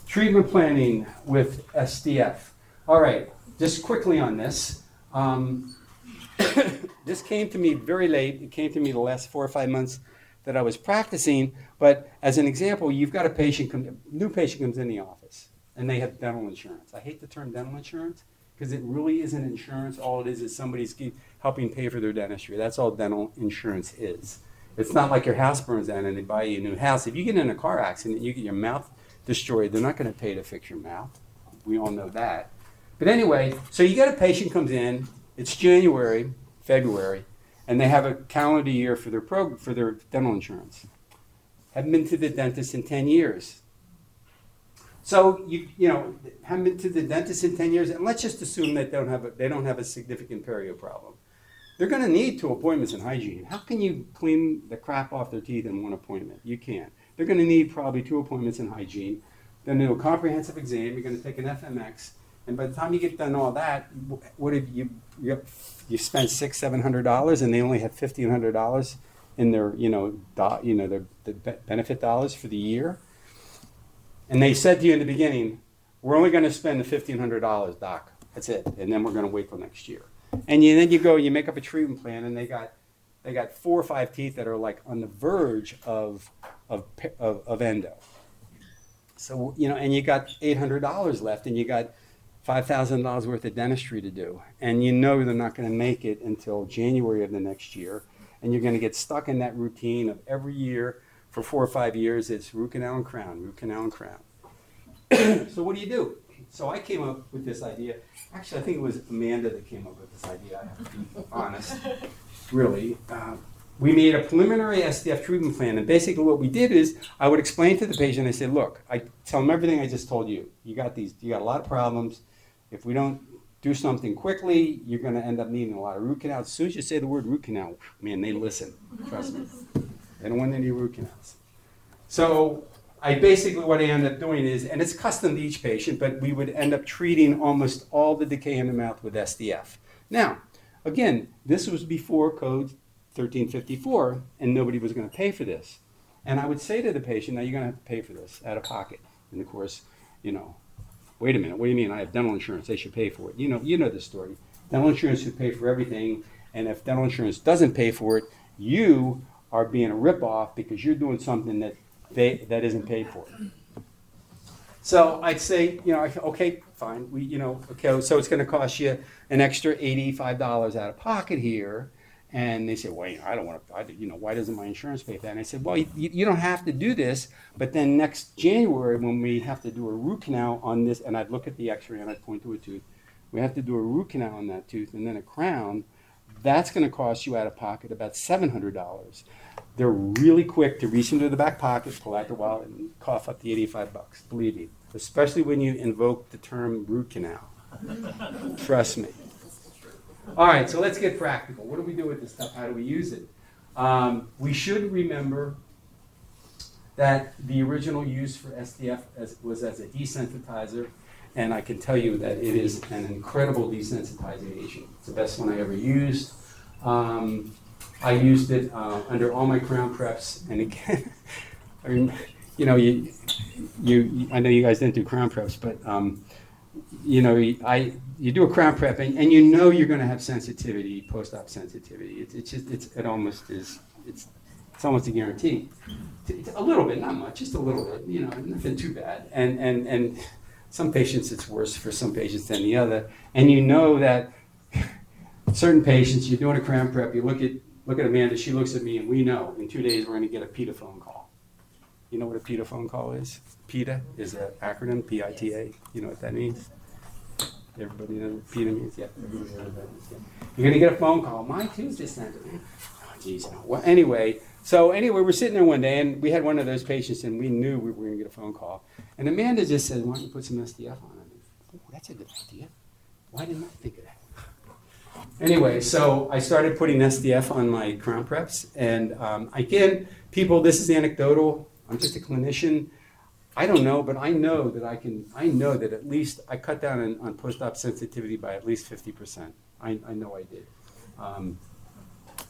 Treatment planning with SDF. All right, just quickly on this. This came to me very late. It came to me the last 4 or 5 months that I was practicing. But as an example, you've got a new patient comes in the office, and they have dental insurance. I hate the term dental insurance, because it really isn't insurance. All it is somebody's helping pay for their dentistry. That's all dental insurance is. It's not like your house burns down and they buy you a new house. If you get in a car accident and you get your mouth destroyed, they're not going to pay to fix your mouth. We all know that. But anyway, so you get a patient comes in, it's January, February, and they have a calendar year for their dental insurance. Haven't been to the dentist in 10 years. So you haven't been to the dentist in 10 years, and let's just assume that they don't have a significant perio problem. They're going to need 2 appointments in hygiene. How can you clean the crap off their teeth in 1 appointment? You can't. They're going to need probably 2 appointments in hygiene. Then do a comprehensive exam. You're going to take an FMX, and by the time you get done all that, what have you spent $600-700, and they only have $1,500 in their their benefit dollars for the year. And they said to you in the beginning, we're only going to spend the $1,500, doc. That's it. And then we're going to wait till next year. And then you go, you make up a treatment plan, and they got they got 4 or 5 teeth that are like on the verge of endo. So, you know, and you got $800 left, and you got $5,000 worth of dentistry to do. And you know they're not going to make it until January of the next year. And you're going to get stuck in that routine of every year for 4 or 5 years, it's root canal and crown, root canal and crown. So what do you do? So I came up with this idea. Actually, I think it was Amanda that came up with this idea, I have to be honest, really. We made a preliminary SDF treatment plan, and basically what we did is I would explain to the patient, I said, look, I tell them everything I just told you. You got a lot of problems. If we don't do something quickly, you're going to end up needing a lot of root canals. As soon as you say the word root canal, man, they listen, trust me. They don't want any root canals. So what I end up doing is, and it's custom to each patient, but we would end up treating almost all the decay in the mouth with SDF. Now, again, this was before code 1354, and nobody was going to pay for this. And I would say to the patient, now you're going to have to pay for this out of pocket. And of course, you know, wait a minute, what do you mean? I have dental insurance, they should pay for it. You know the story. Dental insurance should pay for everything, and if dental insurance doesn't pay for it, you are being a ripoff because you're doing something that isn't paid for. So I'd say, you know, okay, fine, okay, so it's going to cost you an extra $85 out of pocket here. And they said, well, I don't want to, why doesn't my insurance pay for that? And I said, well, you don't have to do this, but then next January when we have to do a root canal on this, and I'd look at the x-ray and I'd point to a tooth, we have to do a root canal on that tooth and then a crown, that's going to cost you out of pocket about $700. They're really quick to reach into the back pocket, pull out the wallet, and cough up the $85, believe me, especially when you invoke the term root canal. Trust me. All right, so let's get practical. What do we do with this stuff? How do we use it? We should remember that the original use for SDF was as a desensitizer, and I can tell you that it is an incredible desensitizing agent. It's the best one I ever used. I used it under all my crown preps, and again, I know you guys didn't do crown preps, but you do a crown prep, and you know you're going to have sensitivity, post-op sensitivity. It's almost a guarantee. It's a little bit, not much, just a little bit. Nothing too bad. And some patients it's worse for some patients than the other. And you know that certain patients, you're doing a crown prep, you look at Amanda, she looks at me, and we know in 2 days we're going to get a PITA phone call. You know what a PITA phone call is? PITA is an acronym, P-I-T-A. You know what that means? Everybody knows what PITA means? Yeah, everybody knows what that means. Yeah. You're going to get a phone call. My tooth is sensitive. Oh, geez. Well, anyway, we're sitting there one day, and we had one of those patients, and we knew we were going to get a phone call. And Amanda just said, why don't you put some SDF on it? Oh, that's a good idea. Why didn't I think of that? Anyway, so I started putting SDF on my crown preps, and again, people, this is anecdotal. I'm just a clinician. I don't know, but I know that at least I cut down on post-op sensitivity by at least 50%. I know I did.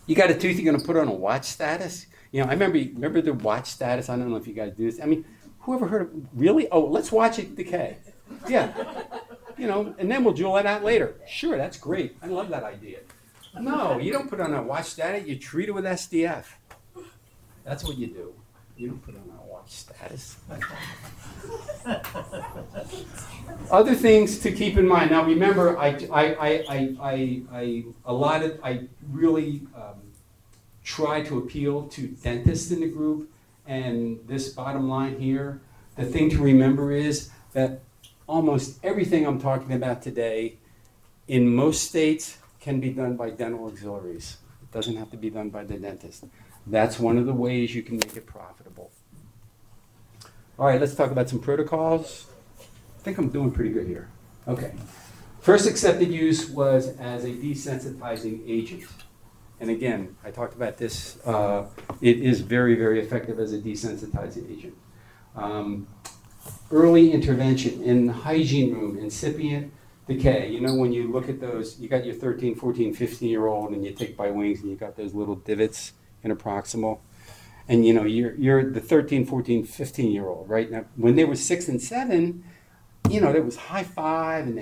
You got a tooth you're going to put on a watch status? I remember the watch status. I don't know if you guys do this. I mean, whoever heard of, really? Oh, let's watch it decay. Yeah. And then we'll jewel it out later. Sure, that's great. I love that idea. No, you don't put on a watch status. You treat it with SDF. That's what you do. You don't put on a watch status. Other things to keep in mind. Now, remember, I really try to appeal to dentists in the group. And this bottom line here, the thing to remember is that almost everything I'm talking about today in most states can be done by dental auxiliaries. It doesn't have to be done by the dentist. That's one of the ways you can make it profitable. All right, let's talk about some protocols. I think I'm doing pretty good here. Okay. First accepted use was as a desensitizing agent. And again, I talked about this. It is very, very effective as a desensitizing agent. Early intervention in the hygiene room, incipient decay. When you look at those, you got your 13, 14, 15-year-old, and you take by wings, and you got those little divots interproximal. And you're the 13, 14, 15-year-old, right? Now, when they were 6 and 7, there was high five, and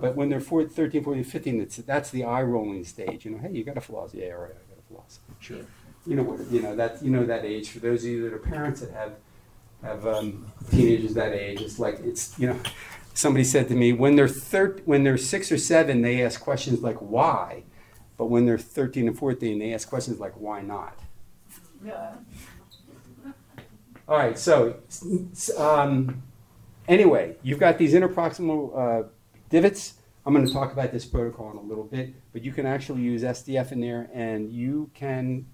but when they're 13, 14, 15, that's the eye rolling stage. Hey, you got a floss? Yeah, right, I got a floss. Sure. You know that age. For those of you that are parents that have teenagers that age, it's somebody said to me, when they're 6 or 7, they ask questions like why, but when they're 13 and 14, they ask questions like why not. Yeah. All right, so anyway, you've got these interproximal divots. I'm going to talk about this protocol in a little bit, but you can actually use SDF in there, and you can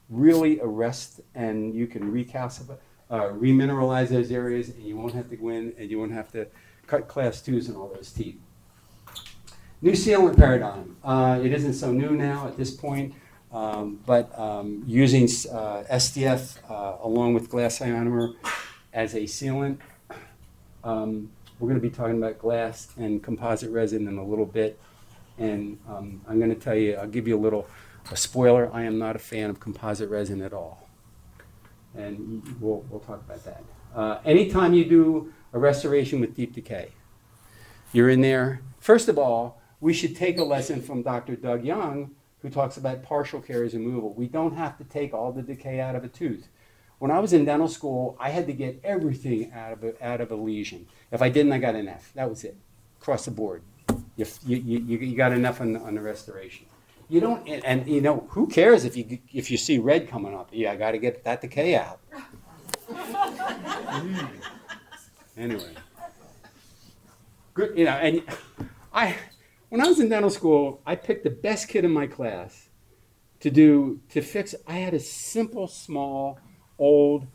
really arrest and you can recalcify, remineralize those areas, and you won't have to go in and you won't have to cut class 2s and all those teeth. New sealant paradigm. It isn't so new now at this point, but using SDF along with Glass Ionomer as a sealant. We're going to be talking about glass and composite resin in a little bit, and I'm going to tell you, I'll give you a spoiler. I am not a fan of composite resin at all, and we'll talk about that. Anytime you do a restoration with deep decay, you're in there. First of all, we should take a lesson from Dr. Doug Young, who talks about partial caries removal. We don't have to take all the decay out of a tooth. When I was in dental school, I had to get everything out of a lesion. If I didn't, I got an F. That was it, across the board. You got enough on the restoration. You don't, and who cares if you see red coming up? Yeah, I got to get that decay out. Anyway, good. And when I was in dental school, I picked the best kid in my class to fix. I had a simple, small, old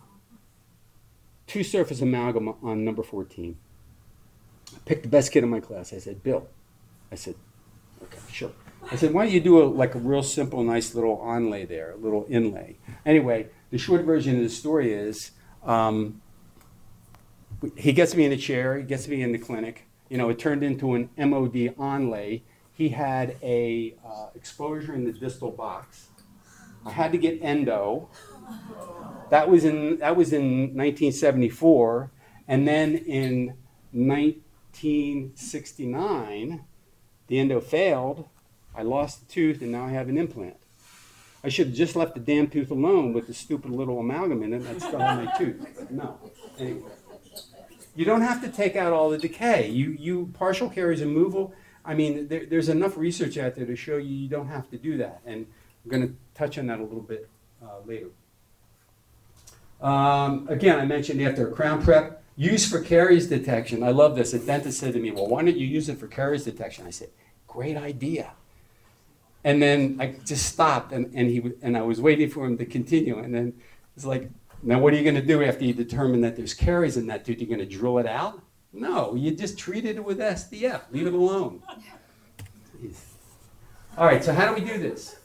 2-surface amalgam on number 14. I picked the best kid in my class. I said, Bill. I said, okay, sure. I said, why don't you do a real simple, nice little onlay there, a little inlay. Anyway, the short version of the story is he gets me in a chair. He gets me in the clinic. It turned into an MOD onlay. He had a exposure in the distal box. I had to get endo. That was in 1974, and then in 1969, the endo failed. I lost the tooth, and now I have an implant. I should have just left the damn tooth alone with the stupid little amalgam in it. I'd still have my tooth. But no. Anyway, you don't have to take out all the decay. You partial caries removal. I mean, there's enough research out there to show you don't have to do that, and I'm going to touch on that a little bit later. Again, I mentioned after a crown prep, used for caries detection. I love this. A dentist said to me, well, why don't you use it for caries detection? I said, great idea. And then I just stopped, and I was waiting for him to continue. And then it's like, now what are you going to do after you determine that there's caries in that tooth? You're going to drill it out? No, you just treated it with SDF. Leave it alone. Jeez. All right, so how do we do this?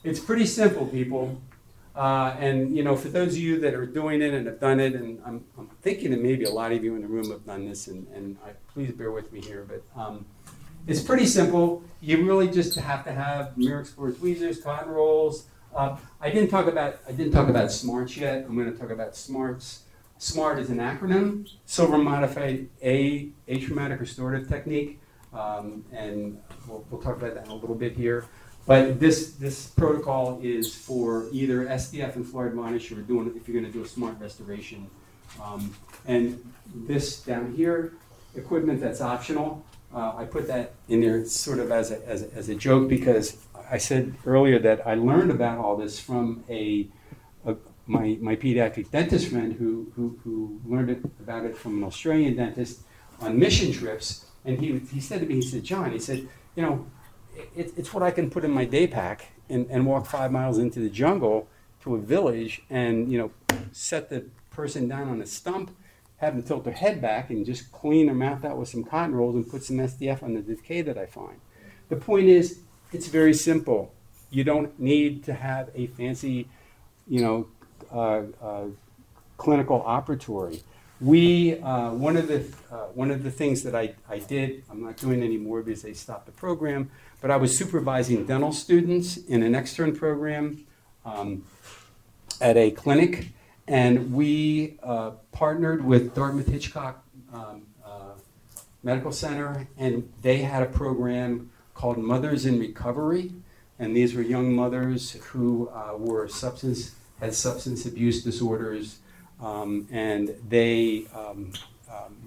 It's pretty simple, people. And for those of you that are doing it and have done it, and I'm thinking that maybe a lot of you in the room have done this, and please bear with me here, but it's pretty simple. You really just have to have mirror explorer tweezers, cotton rolls. I didn't talk about smarts yet. I'm going to talk about smarts. SMART is an acronym, silver modified atraumatic restorative technique, and we'll talk about that in a little bit here. But this protocol is for either SDF and fluoride varnish, or if you're going to do a SMART restoration. And this down here, equipment that's optional. I put that in there sort of as a joke, because I said earlier that I learned about all this from my pediatric dentist friend who learned about it from an Australian dentist on mission trips. And he said to me, he said, John, he said, it's what I can put in my day pack and walk 5 miles into the jungle to a village and, set the person down on a stump, have them tilt their head back and just clean their mouth out with some cotton rolls and put some SDF on the decay that I find. The point is, it's very simple. You don't need to have a fancy, clinical operatory. One of the things that I did, I'm not doing anymore because they stopped the program, but I was supervising dental students in an extern program at a clinic, and we partnered with Dartmouth Hitchcock Medical Center, and they had a program called Mothers in Recovery, And these were young mothers who had substance abuse disorders, and they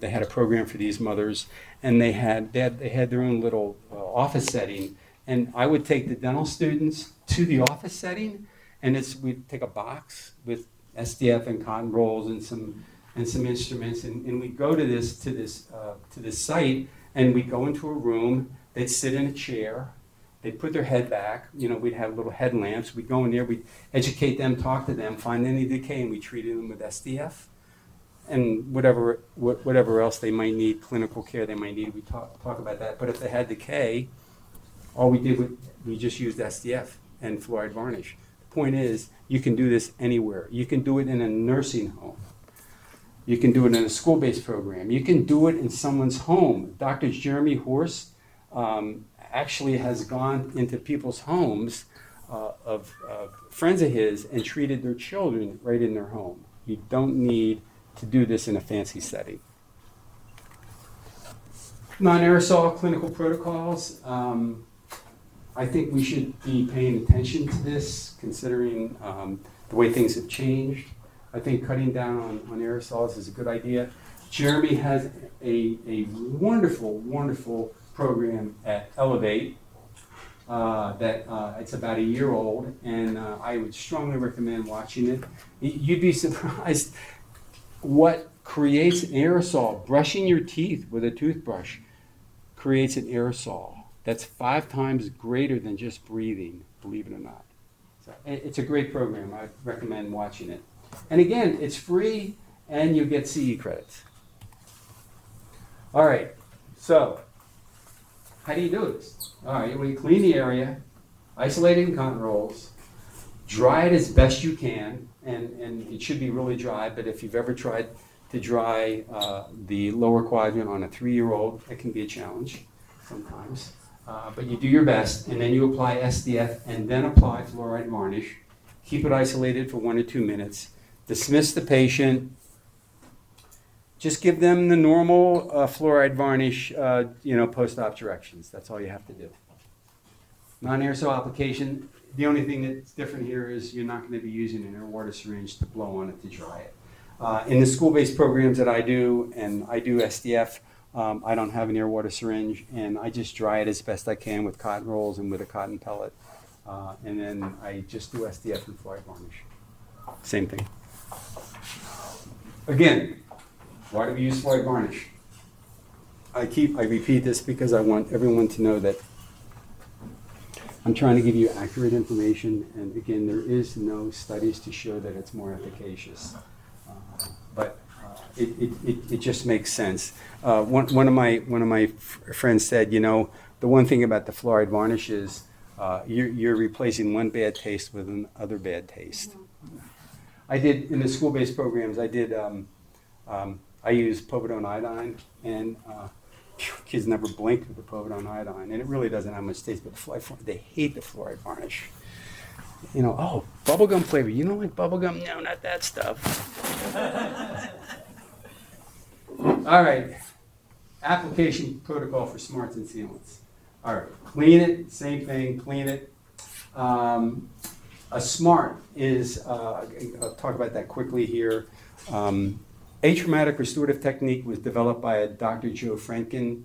had a program for these mothers, and they had their own little office setting. And I would take the dental students to the office setting, and we'd take a box with SDF and cotton rolls and some instruments, and we'd go to this site, and we'd go into a room. They'd sit in a chair. They'd put their head back. We'd have little headlamps. We'd go in there. We'd educate them, talk to them, find any decay, and we treated them with SDF and whatever else they might need, clinical care they might need. We talk about that. But if they had decay, all we just used SDF and fluoride varnish. The point is, you can do this anywhere. You can do it in a nursing home. You can do it in a school-based program. You can do it in someone's home. Dr. Jeremy Horst actually has gone into people's homes of friends of his and treated their children right in their home. You don't need to do this in a fancy setting. Non-aerosol clinical protocols. I think we should be paying attention to this, considering the way things have changed. I think cutting down on aerosols is a good idea. Jeremy has a wonderful, wonderful program at Elevate that it's about a year old, and I would strongly recommend watching it. You'd be surprised what creates an aerosol. Brushing your teeth with a toothbrush creates an aerosol that's 5 times greater than just breathing, believe it or not. So it's a great program. I recommend watching it. And again, it's free, and you get CE credits. All right, so how do you do this? All right, we clean the area, isolate it in cotton rolls, dry it as best you can, and it should be really dry, but if you've ever tried to dry the lower quadrant on a 3-year-old, it can be a challenge sometimes. But you do your best, and then you apply SDF, and then apply fluoride varnish. Keep it isolated for 1 or 2 minutes. Dismiss the patient. Just give them the normal fluoride varnish, post-op directions. That's all you have to do. Non-aerosol application, the only thing that's different here is you're not going to be using an air water syringe to blow on it to dry it. In the school-based programs that I do, and I do SDF, I don't have an air water syringe, and I just dry it as best I can with cotton rolls and with a cotton pellet. And then I just do SDF and fluoride varnish. Same thing. Again, why do we use fluoride varnish? I repeat this because I want everyone to know that I'm trying to give you accurate information, and again, there is no studies to show that it's more efficacious. But it just makes sense. One of my friends said, the one thing about the fluoride varnish is you're replacing one bad taste with another bad taste. I did in the school-based programs. I used povidone iodine, and kids never blinked with the povidone iodine, and it really doesn't have much taste. But they hate the fluoride varnish. Bubblegum flavor. You don't like bubblegum? No, not that stuff. All right. Application protocol for smarts and sealants. All right. Clean it. Same thing. Clean it. A smart is, I'll talk about that quickly here. Atraumatic restorative technique was developed by a Dr. Joe Franken.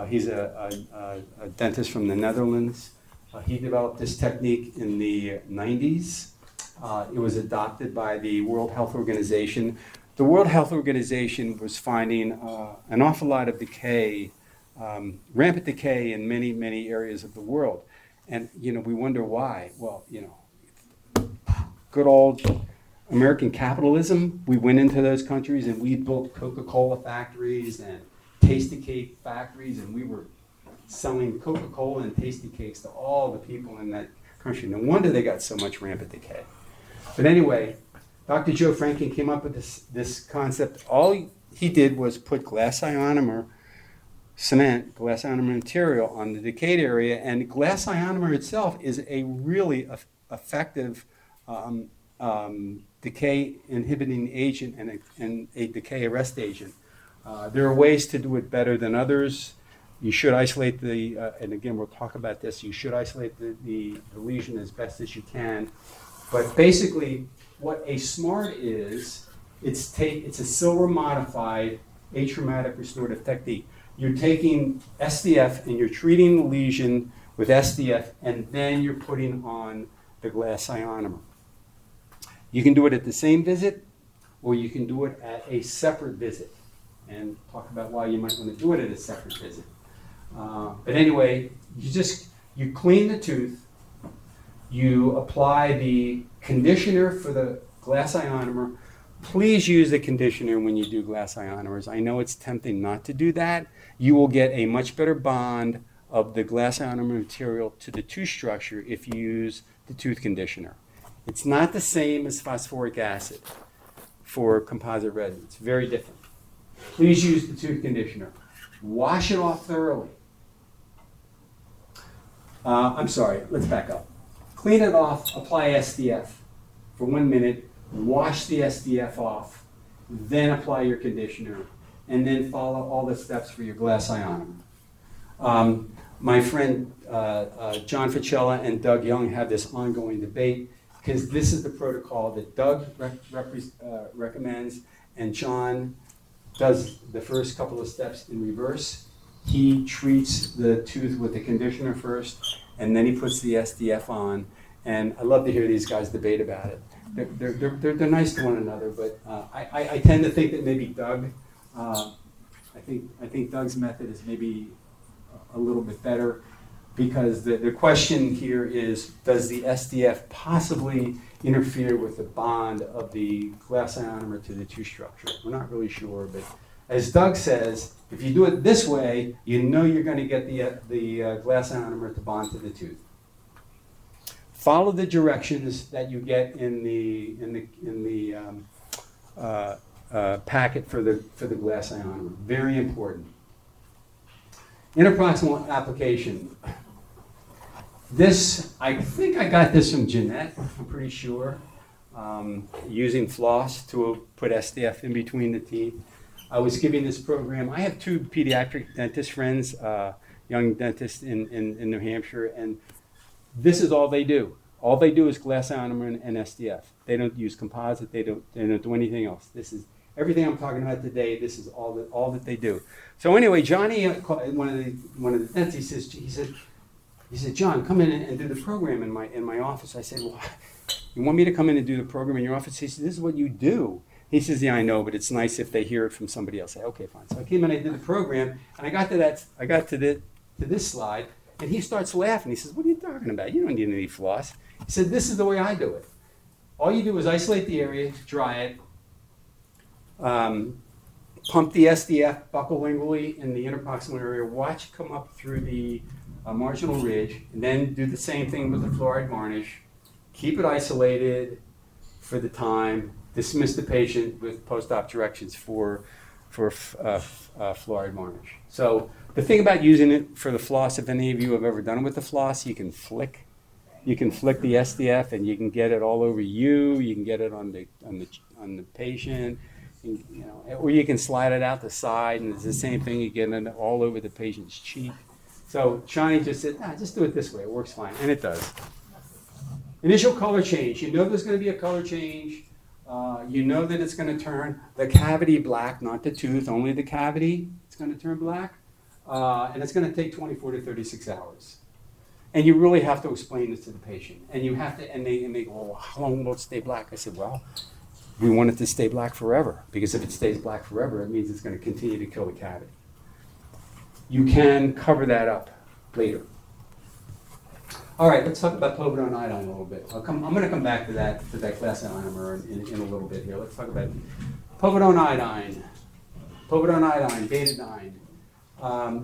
He's a dentist from the Netherlands. He developed this technique in the 90s. It was adopted by the World Health Organization. The World Health Organization was finding an awful lot of decay, rampant decay in many, many areas of the world. And, we wonder why. Well, good old American capitalism, we went into those countries and we built Coca-Cola factories and Tasty-Cake factories, and we were selling Coca-Cola and Tasty-Cakes to all the people in that country. No wonder they got so much rampant decay. But anyway, Dr. Joe Franken came up with this concept. All he did was put glass ionomer cement, glass ionomer material on the decayed area, and glass ionomer itself is a really effective decay inhibiting agent and a decay arrest agent. There are ways to do it better than others. You should isolate the, and again, we'll talk about this, you should isolate the lesion as best as you can. But basically, what a SMART is, it's a silver modified atraumatic restorative technique. You're taking SDF and you're treating the lesion with SDF, and then you're putting on the glass ionomer. You can do it at the same visit, or you can do it at a separate visit, and talk about why you might want to do it at a separate visit. But anyway, you clean the tooth, you apply the conditioner for the glass ionomer. Please use the conditioner when you do glass ionomers. I know it's tempting not to do that. You will get a much better bond of the glass ionomer material to the tooth structure if you use the tooth conditioner. It's not the same as phosphoric acid for composite resin. It's very different. Please use the tooth conditioner. Wash it off thoroughly. I'm sorry, let's back up. Clean it off, apply SDF for 1 minute, wash the SDF off, then apply your conditioner, and then follow all the steps for your glass ionomer. My friend John Ficella and Doug Young have this ongoing debate because this is the protocol that Doug recommends, and John does the first couple of steps in reverse. He treats the tooth with the conditioner first, and then he puts the SDF on. And I love to hear these guys debate about it. They're nice to one another, but I tend to think that maybe Doug, I think Doug's method is maybe a little bit better, because the question here is, does the SDF possibly interfere with the bond of the glass ionomer to the tooth structure? We're not really sure, but as Doug says, if you do it this way, you know you're going to get the glass ionomer to bond to the tooth. Follow the directions that you get in the packet for the glass ionomer. Very important. Interproximal application. This, I think I got this from Jeanette, I'm pretty sure. Using floss to put SDF in between the teeth. I was giving this program. I have 2 pediatric dentist friends, young dentists in New Hampshire, and this is all they do. All they do is glass ionomer and SDF. They don't use composite. They don't do anything else. This is everything I'm talking about today. This is all that they do. So anyway, Johnny, one of the dentists, he said, John, come in and do the program in my office. I said, well, you want me to come in and do the program in your office? He said, this is what you do. He says, yeah, I know, but it's nice if they hear it from somebody else. I said, okay, fine. So I came in, I did the program, and I got to this slide, and he starts laughing. He says, what are you talking about? You don't need any floss. He said, this is the way I do it. All you do is isolate the area, dry it, pump the SDF buccolingually in the interproximal area, watch it come up through the marginal ridge, and then do the same thing with the fluoride varnish. Keep it isolated for the time. Dismiss the patient with post-op directions for fluoride varnish. So the thing about using it for the floss, if any of you have ever done it with the floss, you can flick the SDF and you can get it all over you. You can get it on the patient, or you can slide it out the side, and it's the same thing. You get it all over the patient's cheek. So Shani just said, just do it this way. It works fine, and it does. Initial color change. You know there's going to be a color change. You know that it's going to turn the cavity black, not the tooth, only the cavity. It's going to turn black, and it's going to take 24 to 36 hours. And you really have to explain this to the patient. And you have to, and they go, well, how long will it stay black? I said, well, we want it to stay black forever, because if it stays black forever, it means it's going to continue to kill the cavity. You can cover that up later. All right, let's talk about povidone iodine a little bit. I'm going to come back to that glass ionomer in a little bit here. Let's talk about povidone iodine, betadine.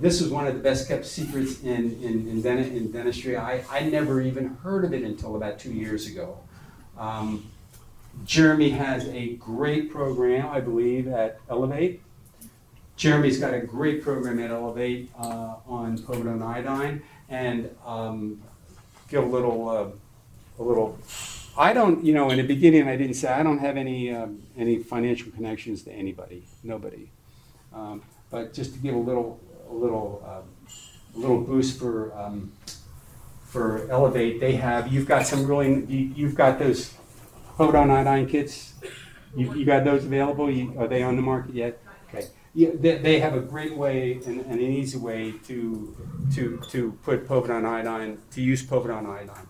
This was one of the best kept secrets in dentistry. I never even heard of it until about 2 years ago. Jeremy has a great program, I believe, at Elevate. Jeremy's got a great program at Elevate on povidone iodine, and give a little. I don't, in the beginning I didn't say I don't have any financial connections to anybody, nobody. But just to give a little little boost for Elevate. You've got you've got those Photon iodine kits. You got those available? Are they on the market yet? Okay. Yeah, they have a great way and an easy way to put povidone iodine, to use povidone iodine.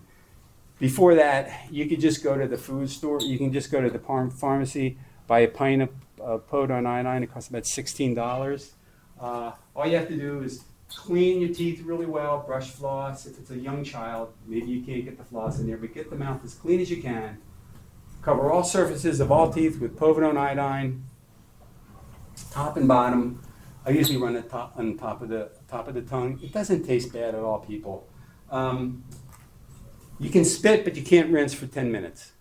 Before that, you could just go to the food store. You can just go to the pharmacy, buy a pint of povidone iodine. It costs about $16. All you have to do is clean your teeth really well, brush floss. If it's a young child, maybe you can't get the floss in there, but get the mouth as clean as you can. Cover all surfaces of all teeth with povidone iodine, top and bottom. I usually run it on top of the tongue. It doesn't taste bad at all, people. You can spit, but you can't rinse for 10 minutes.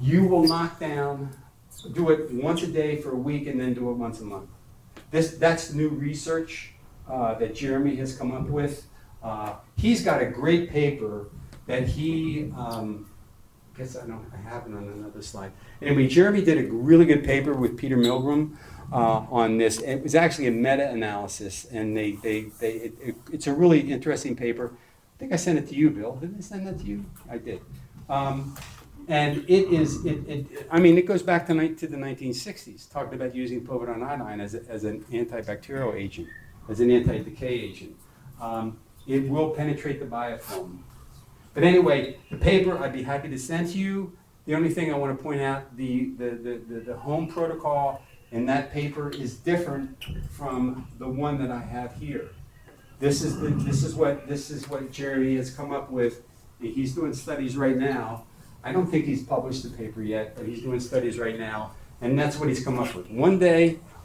You will knock down, do it once a day for a week, and then do it once a month. That's new research that Jeremy has come up with. He's got a great paper that he, I have it on another slide. Anyway, Jeremy did a really good paper with Peter Milgram on this. It was actually a meta-analysis, and it's a really interesting paper. I think I sent it to you, Bill. Didn't I send that to you? I did. And it goes back to the 1960s, talking about using povidone iodine as an antibacterial agent, as an anti-decay agent. It will penetrate the biofilm. But anyway, the paper I'd be happy to send to you. The only thing I want to point out, the home protocol in that paper is different from the one that I have here. This is what Jeremy has come up with. He's doing studies right now. I don't think he's published the paper yet, but he's doing studies right now, and that's what he's come up with.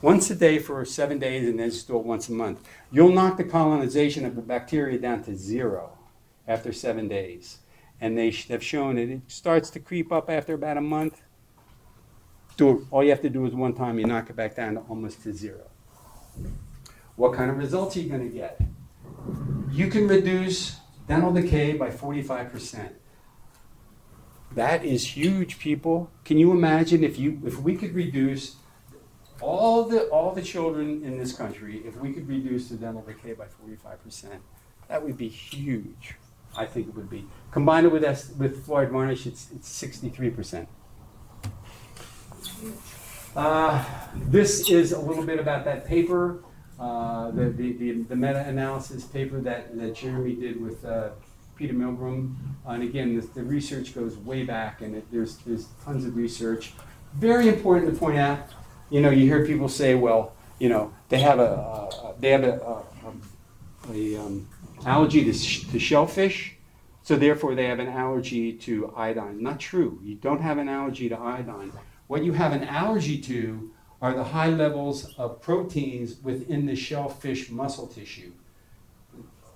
Once a day for 7 days, and then just do it once a month. You'll knock the colonization of the bacteria down to 0 after 7 days. And they have shown it starts to creep up after about a month. All you have to do is one time, you knock it back down to almost to 0. What kind of results are you going to get? You can reduce dental decay by 45%. That is huge, people. Can you imagine if we could reduce all the children in this country, if we could reduce the dental decay by 45%, that would be huge. I think it would be. Combine it with fluoride varnish, it's 63%. This is a little bit about that paper, the meta-analysis paper that Jeremy did with Peter Milgram. And again, the research goes way back, and there's tons of research. Very important to point out, you hear people say, well, they have an allergy to shellfish, so therefore they have an allergy to iodine. Not true. You don't have an allergy to iodine. What you have an allergy to are the high levels of proteins within the shellfish muscle tissue.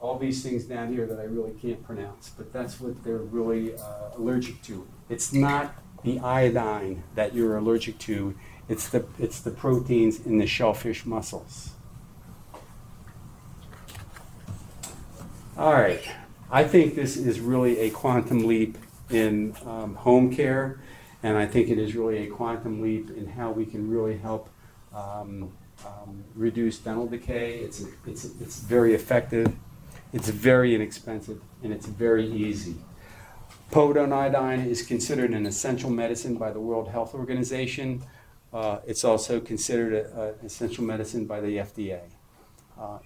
All these things down here that I really can't pronounce, but that's what they're really allergic to. It's not the iodine that you're allergic to, it's the proteins in the shellfish muscles. All right, I think this is really a quantum leap in home care, and I think it is really a quantum leap in how we can really help reduce dental decay. It's very effective. It's very inexpensive, and it's very easy. Povidone iodine is considered an essential medicine by the World Health Organization. It's also considered an essential medicine by the FDA.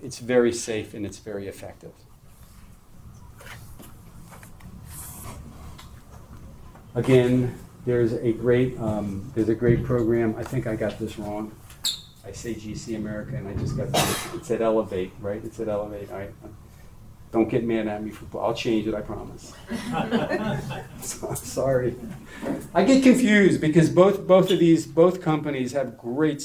It's very safe and it's very effective. Again, there's a great program. I think I got this wrong. I say GC America, and I just got this. It's at Elevate, right? It's at Elevate. Don't get mad at me I'll change it, I promise. Sorry. I get confused because both companies have great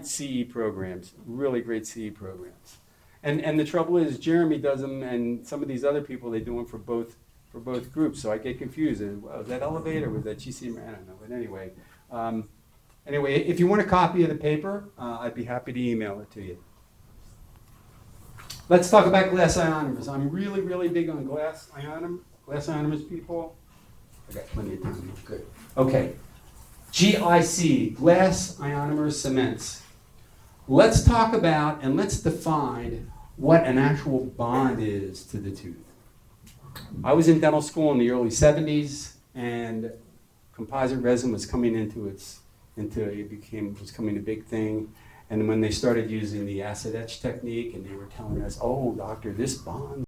CE programs, really great CE programs. And the trouble is Jeremy does them, and some of these other people, they do them for both groups. So I get confused. Was that Elevate or was that GC? I don't know. But anyway, if you want a copy of the paper, I'd be happy to email it to you. Let's talk about glass ionomers. I'm really, really big on glass ionomers, people. I got plenty of time here. Good. Okay. GIC, Glass Ionomer Cements. let's talk about and let's define what an actual bond is to the tooth. I was in dental school in the early 70s, and composite resin was coming was becoming a big thing. And when they started using the acid etch technique, and they were telling us, oh, doctor, this bond